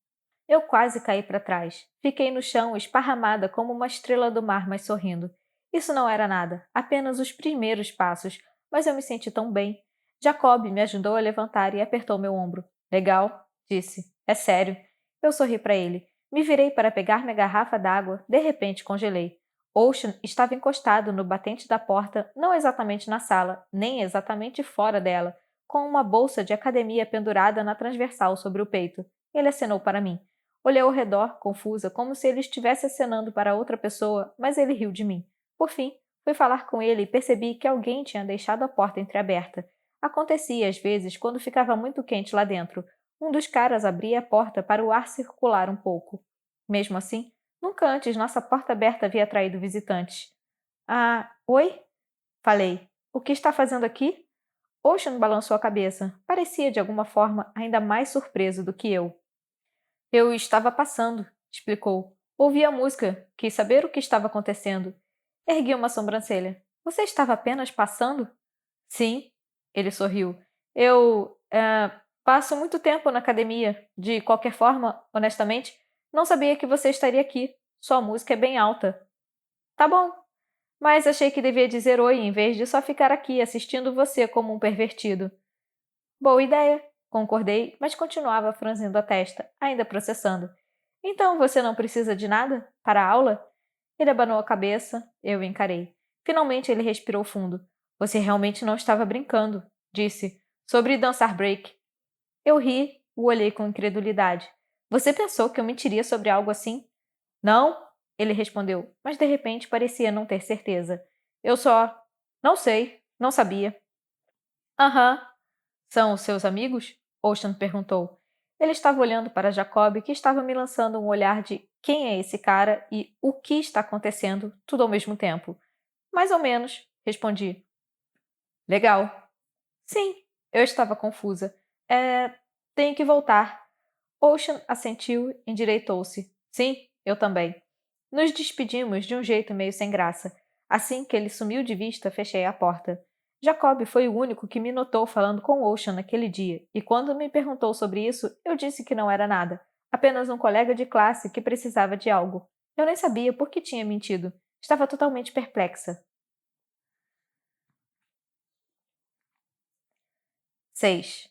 Eu quase caí para trás. Fiquei no chão, esparramada como uma estrela do mar, mas sorrindo. Isso não era nada, apenas os primeiros passos, mas eu me senti tão bem. Jacob me ajudou a levantar e apertou meu ombro. Legal, disse. É sério. Eu sorri para ele. Me virei para pegar minha garrafa d'água. De repente congelei. Ocean estava encostado no batente da porta, não exatamente na sala, nem exatamente fora dela, com uma bolsa de academia pendurada na transversal sobre o peito. Ele acenou para mim. Olhei ao redor, confusa, como se ele estivesse acenando para outra pessoa, mas ele riu de mim. Por fim, fui falar com ele e percebi que alguém tinha deixado a porta entreaberta. Acontecia às vezes quando ficava muito quente lá dentro. Um dos caras abria a porta para o ar circular um pouco. Mesmo assim, nunca antes nossa porta aberta havia atraído visitantes. Ah, oi? Falei. O que está fazendo aqui? Ocean balançou a cabeça. Parecia, de alguma forma, ainda mais surpreso do que eu. Eu estava passando, explicou. Ouvi a música, quis saber o que estava acontecendo. Ergui uma sobrancelha. Você estava apenas passando? Sim, ele sorriu. Eu passo muito tempo na academia. De qualquer forma, honestamente, não sabia que você estaria aqui. Sua música é bem alta. Tá bom, mas achei que devia dizer oi em vez de só ficar aqui assistindo você como um pervertido. Boa ideia, concordei, mas continuava franzindo a testa, ainda processando. Então você não precisa de nada? Para a aula? Ele abanou a cabeça, eu o encarei. Finalmente ele respirou fundo. Você realmente não estava brincando, disse. Sobre dançar break. Eu ri, o olhei com incredulidade. Você pensou que eu mentiria sobre algo assim? Não, ele respondeu, mas de repente parecia não ter certeza. Eu só. Não sei, não sabia. Aham. São os seus amigos? Ocean perguntou. Ele estava olhando para Jacob, que estava me lançando um olhar de quem é esse cara e o que está acontecendo, tudo ao mesmo tempo. Mais ou menos, respondi. Legal. Sim, eu estava confusa. Tenho que voltar. Ocean assentiu e endireitou-se. Sim, eu também. Nos despedimos de um jeito meio sem graça. Assim que ele sumiu de vista, fechei a porta. Jacob foi o único que me notou falando com Ocean naquele dia, e quando me perguntou sobre isso, eu disse que não era nada, apenas um colega de classe que precisava de algo. Eu nem sabia por que tinha mentido. Estava totalmente perplexa. 6.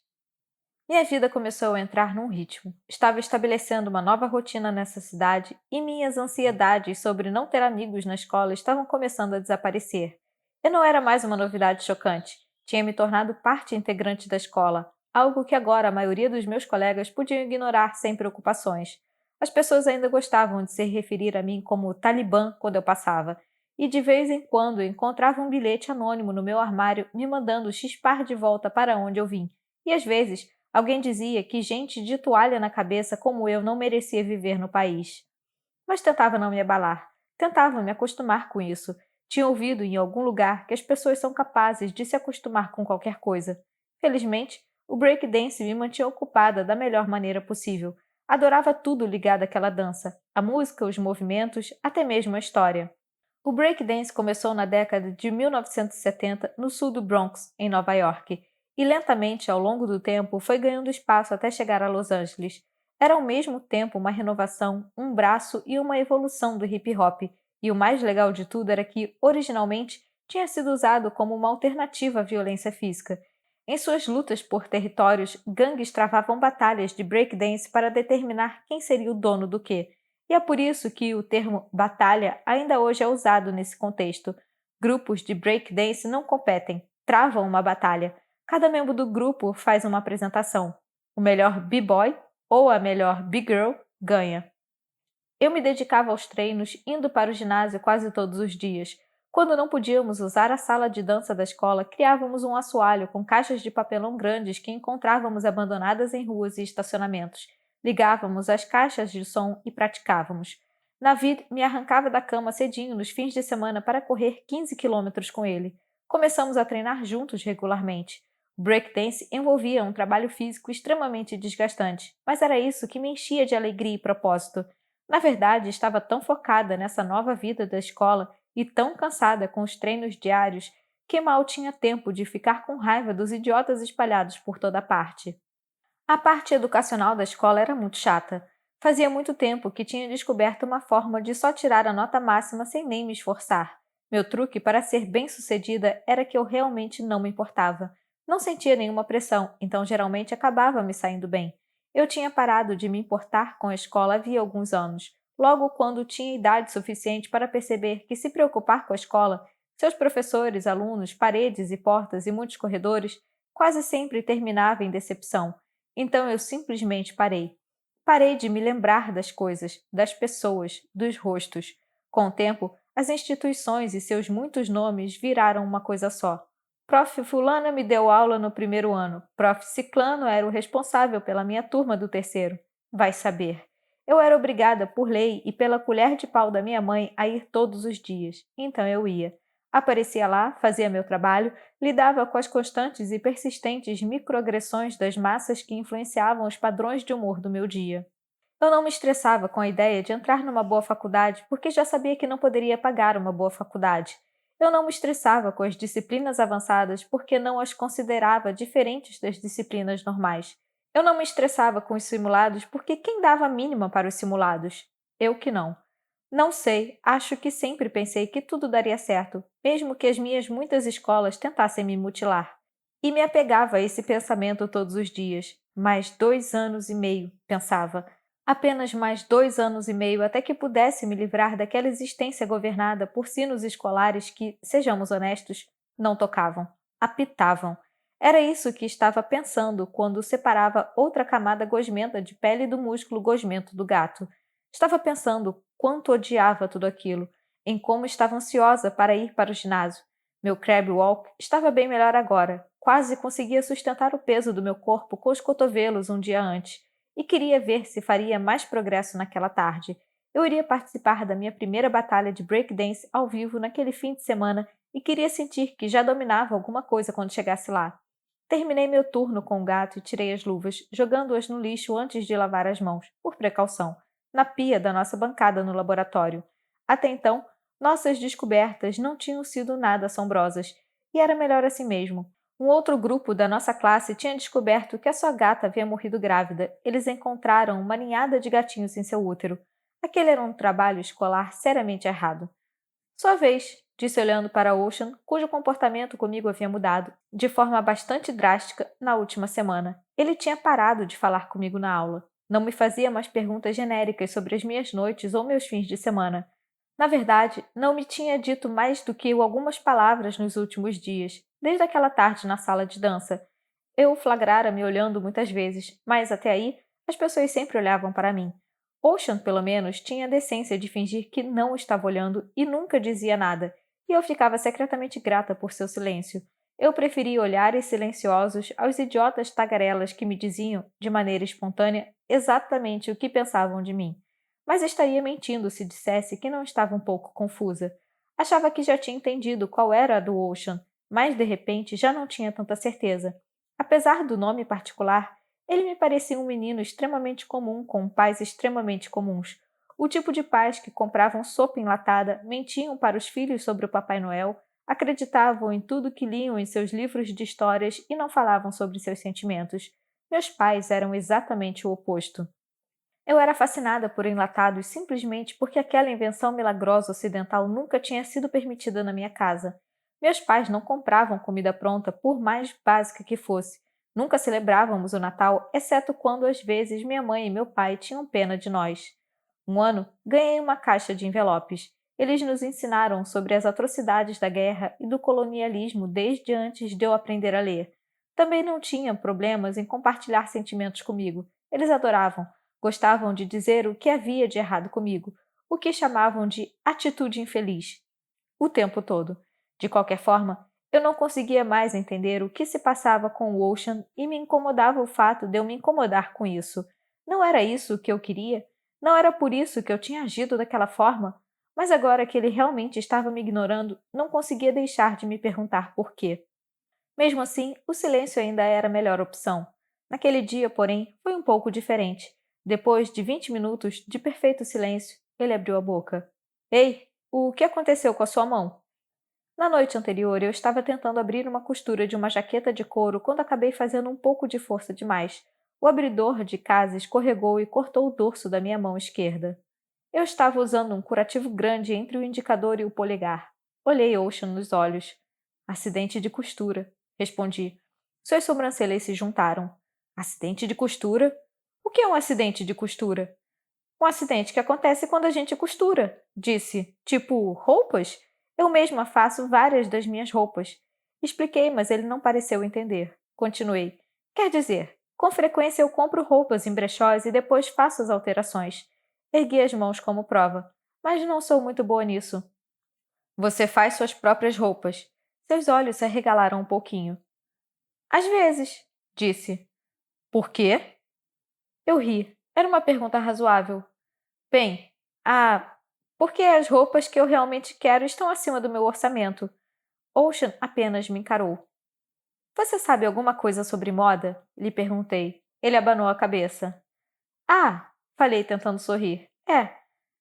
Minha vida começou a entrar num ritmo. Estava estabelecendo uma nova rotina nessa cidade e minhas ansiedades sobre não ter amigos na escola estavam começando a desaparecer. Eu não era mais uma novidade chocante. Tinha me tornado parte integrante da escola, algo que agora a maioria dos meus colegas podiam ignorar sem preocupações. As pessoas ainda gostavam de se referir a mim como Talibã quando eu passava, e de vez em quando encontrava um bilhete anônimo no meu armário me mandando chispar de volta para onde eu vim. E às vezes, alguém dizia que gente de toalha na cabeça como eu não merecia viver no país. Mas tentava não me abalar. Tentava me acostumar com isso. Tinha ouvido em algum lugar que as pessoas são capazes de se acostumar com qualquer coisa. Felizmente, o breakdance me mantinha ocupada da melhor maneira possível. Adorava tudo ligado àquela dança. A música, os movimentos, até mesmo a história. O breakdance começou na década de 1970 no sul do Bronx, em Nova York, e lentamente, ao longo do tempo, foi ganhando espaço até chegar a Los Angeles. Era ao mesmo tempo uma renovação, um braço e uma evolução do hip hop, e o mais legal de tudo era que, originalmente, tinha sido usado como uma alternativa à violência física. Em suas lutas por territórios, gangues travavam batalhas de breakdance para determinar quem seria o dono do quê. E é por isso que o termo batalha ainda hoje é usado nesse contexto. Grupos de breakdance não competem, travam uma batalha. Cada membro do grupo faz uma apresentação. O melhor b-boy ou a melhor b-girl ganha. Eu me dedicava aos treinos, indo para o ginásio quase todos os dias. Quando não podíamos usar a sala de dança da escola, criávamos um assoalho com caixas de papelão grandes que encontrávamos abandonadas em ruas e estacionamentos. Ligávamos as caixas de som e praticávamos. Navid me arrancava da cama cedinho nos fins de semana para correr 15 quilômetros com ele. Começamos a treinar juntos regularmente. O breakdance envolvia um trabalho físico extremamente desgastante, mas era isso que me enchia de alegria e propósito. Na verdade, estava tão focada nessa nova vida da escola e tão cansada com os treinos diários que mal tinha tempo de ficar com raiva dos idiotas espalhados por toda parte. A parte educacional da escola era muito chata. Fazia muito tempo que tinha descoberto uma forma de só tirar a nota máxima sem nem me esforçar. Meu truque para ser bem-sucedida era que eu realmente não me importava. Não sentia nenhuma pressão, então geralmente acabava me saindo bem. Eu tinha parado de me importar com a escola havia alguns anos, logo quando tinha idade suficiente para perceber que se preocupar com a escola, seus professores, alunos, paredes e portas e muitos corredores, quase sempre terminava em decepção. Então eu simplesmente parei. Parei de me lembrar das coisas, das pessoas, dos rostos. Com o tempo, as instituições e seus muitos nomes viraram uma coisa só. Prof. Fulana me deu aula no primeiro ano. Prof. Ciclano era o responsável pela minha turma do terceiro. Vai saber. Eu era obrigada por lei e pela colher de pau da minha mãe a ir todos os dias. Então eu ia. Aparecia lá, fazia meu trabalho, lidava com as constantes e persistentes microagressões das massas que influenciavam os padrões de humor do meu dia. Eu não me estressava com a ideia de entrar numa boa faculdade porque já sabia que não poderia pagar uma boa faculdade. Eu não me estressava com as disciplinas avançadas porque não as considerava diferentes das disciplinas normais. Eu não me estressava com os simulados porque quem dava a mínima para os simulados? Eu que não. Não sei, acho que sempre pensei que tudo daria certo, mesmo que as minhas muitas escolas tentassem me mutilar. E me apegava a esse pensamento todos os dias. Mais 2 anos e meio, pensava. Apenas mais 2 anos e meio até que pudesse me livrar daquela existência governada por sinos escolares que, sejamos honestos, não tocavam, apitavam. Era isso que estava pensando quando separava outra camada gosmenta de pele do músculo gosmento do gato. Estava pensando quanto odiava tudo aquilo, em como estava ansiosa para ir para o ginásio. Meu crab walk estava bem melhor agora, quase conseguia sustentar o peso do meu corpo com os cotovelos um dia antes, e queria ver se faria mais progresso naquela tarde. Eu iria participar da minha primeira batalha de breakdance ao vivo naquele fim de semana e queria sentir que já dominava alguma coisa quando chegasse lá. Terminei meu turno com o gato e tirei as luvas, jogando-as no lixo antes de lavar as mãos, por precaução, na pia da nossa bancada no laboratório. Até então, nossas descobertas não tinham sido nada assombrosas, e era melhor assim mesmo. Um outro grupo da nossa classe tinha descoberto que a sua gata havia morrido grávida. Eles encontraram uma ninhada de gatinhos em seu útero. Aquele era um trabalho escolar seriamente errado. Sua vez, disse olhando para Ocean, cujo comportamento comigo havia mudado, de forma bastante drástica, na última semana. Ele tinha parado de falar comigo na aula. Não me fazia mais perguntas genéricas sobre as minhas noites ou meus fins de semana. Na verdade, não me tinha dito mais do que algumas palavras nos últimos dias, desde aquela tarde na sala de dança. Eu o flagrara me olhando muitas vezes, mas até aí as pessoas sempre olhavam para mim. Ocean, pelo menos, tinha a decência de fingir que não estava olhando e nunca dizia nada, e eu ficava secretamente grata por seu silêncio. Eu preferia olhares silenciosos aos idiotas tagarelas que me diziam, de maneira espontânea, exatamente o que pensavam de mim. Mas estaria mentindo se dissesse que não estava um pouco confusa. Achava que já tinha entendido qual era a do Ocean, mas de repente já não tinha tanta certeza. Apesar do nome particular, ele me parecia um menino extremamente comum com pais extremamente comuns. O tipo de pais que compravam sopa enlatada, mentiam para os filhos sobre o Papai Noel, acreditavam em tudo que liam em seus livros de histórias e não falavam sobre seus sentimentos. Meus pais eram exatamente o oposto. Eu era fascinada por enlatados simplesmente porque aquela invenção milagrosa ocidental nunca tinha sido permitida na minha casa. Meus pais não compravam comida pronta, por mais básica que fosse. Nunca celebrávamos o Natal, exceto quando às vezes minha mãe e meu pai tinham pena de nós. Um ano, ganhei uma caixa de envelopes. Eles nos ensinaram sobre as atrocidades da guerra e do colonialismo desde antes de eu aprender a ler. Também não tinham problemas em compartilhar sentimentos comigo. Eles adoravam. Gostavam de dizer o que havia de errado comigo, o que chamavam de atitude infeliz, o tempo todo. De qualquer forma, eu não conseguia mais entender o que se passava com o Ocean e me incomodava o fato de eu me incomodar com isso. Não era isso o que eu queria? Não era por isso que eu tinha agido daquela forma? Mas agora que ele realmente estava me ignorando, não conseguia deixar de me perguntar por quê. Mesmo assim, o silêncio ainda era a melhor opção. Naquele dia, porém, foi um pouco diferente. Depois de 20 minutos de perfeito silêncio, ele abriu a boca. Ei, o que aconteceu com a sua mão? Na noite anterior, eu estava tentando abrir uma costura de uma jaqueta de couro quando acabei fazendo um pouco de força demais. O abridor de casa escorregou e cortou o dorso da minha mão esquerda. Eu estava usando um curativo grande entre o indicador e o polegar. Olhei Ocean nos olhos. Acidente de costura, respondi. Suas sobrancelhas se juntaram. Acidente de costura? O que é um acidente de costura? Um acidente que acontece quando a gente costura, disse. Tipo, roupas? Eu mesma faço várias das minhas roupas. Expliquei, mas ele não pareceu entender. Continuei. Quer dizer, com frequência eu compro roupas em brechós e depois faço as alterações. Ergui as mãos como prova. Mas não sou muito boa nisso. Você faz suas próprias roupas. Seus olhos se arregalaram um pouquinho. Às vezes, disse. Por quê? Eu ri. Era uma pergunta razoável. Bem, porque as roupas que eu realmente quero estão acima do meu orçamento. Ocean apenas me encarou. Você sabe alguma coisa sobre moda? Lhe perguntei. Ele abanou a cabeça. Ah, falei tentando sorrir.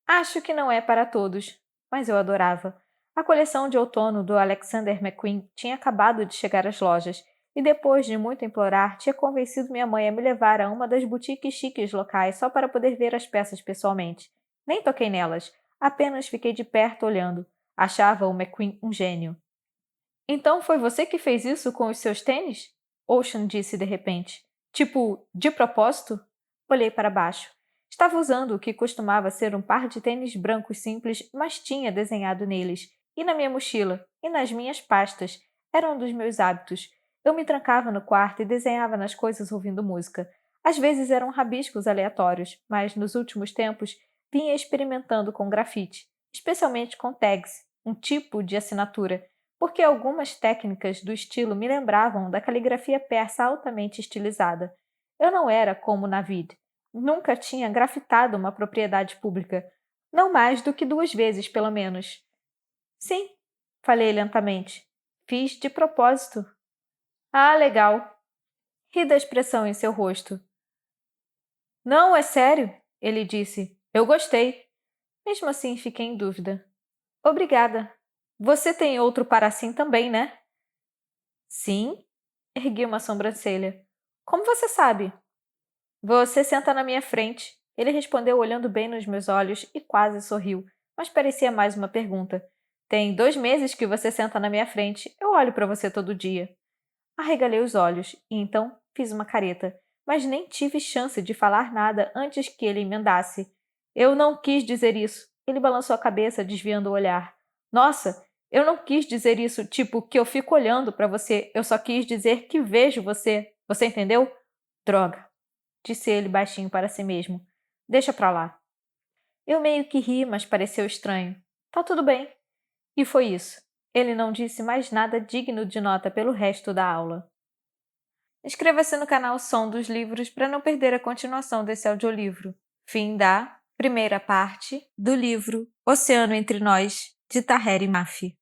Acho que não é para todos, mas eu adorava. A coleção de outono do Alexander McQueen tinha acabado de chegar às lojas e depois de muito implorar, tinha convencido minha mãe a me levar a uma das boutiques chiques locais só para poder ver as peças pessoalmente. Nem toquei nelas, apenas fiquei de perto olhando. Achava o McQueen um gênio. Então foi você que fez isso com os seus tênis? Ocean disse de repente. Tipo, de propósito? Olhei para baixo. Estava usando o que costumava ser um par de tênis brancos simples, mas tinha desenhado neles. E na minha mochila, e nas minhas pastas. Era um dos meus hábitos. Eu me trancava no quarto e desenhava nas coisas ouvindo música. Às vezes eram rabiscos aleatórios, mas nos últimos tempos vinha experimentando com grafite, especialmente com tags, um tipo de assinatura, porque algumas técnicas do estilo me lembravam da caligrafia persa altamente estilizada. Eu não era como Navid. Nunca tinha grafitado uma propriedade pública. Não mais do que 2 vezes, pelo menos. Sim, falei lentamente. Fiz de propósito. Ah, legal. Ri da expressão em seu rosto. Não, é sério, ele disse. Eu gostei. Mesmo assim, fiquei em dúvida. Obrigada. Você tem outro para assim também, né? Sim, ergui uma sobrancelha. Como você sabe? Você senta na minha frente. Ele respondeu olhando bem nos meus olhos e quase sorriu, mas parecia mais uma pergunta. Tem 2 meses que você senta na minha frente. Eu olho para você todo dia. Arregalei os olhos e então fiz uma careta, mas nem tive chance de falar nada antes que ele emendasse. Eu não quis dizer isso. Ele balançou a cabeça, desviando o olhar. Nossa, eu não quis dizer isso, tipo, que eu fico olhando para você. Eu só quis dizer que vejo você. Você entendeu? Droga, disse ele baixinho para si mesmo. Deixa pra lá. Eu meio que ri, mas pareceu estranho. Tá tudo bem. E foi isso. Ele não disse mais nada digno de nota pelo resto da aula. Inscreva-se no canal Som dos Livros para não perder a continuação desse audiolivro. Fim da primeira parte do livro Oceano Entre Nós, de Tahereh Mafi.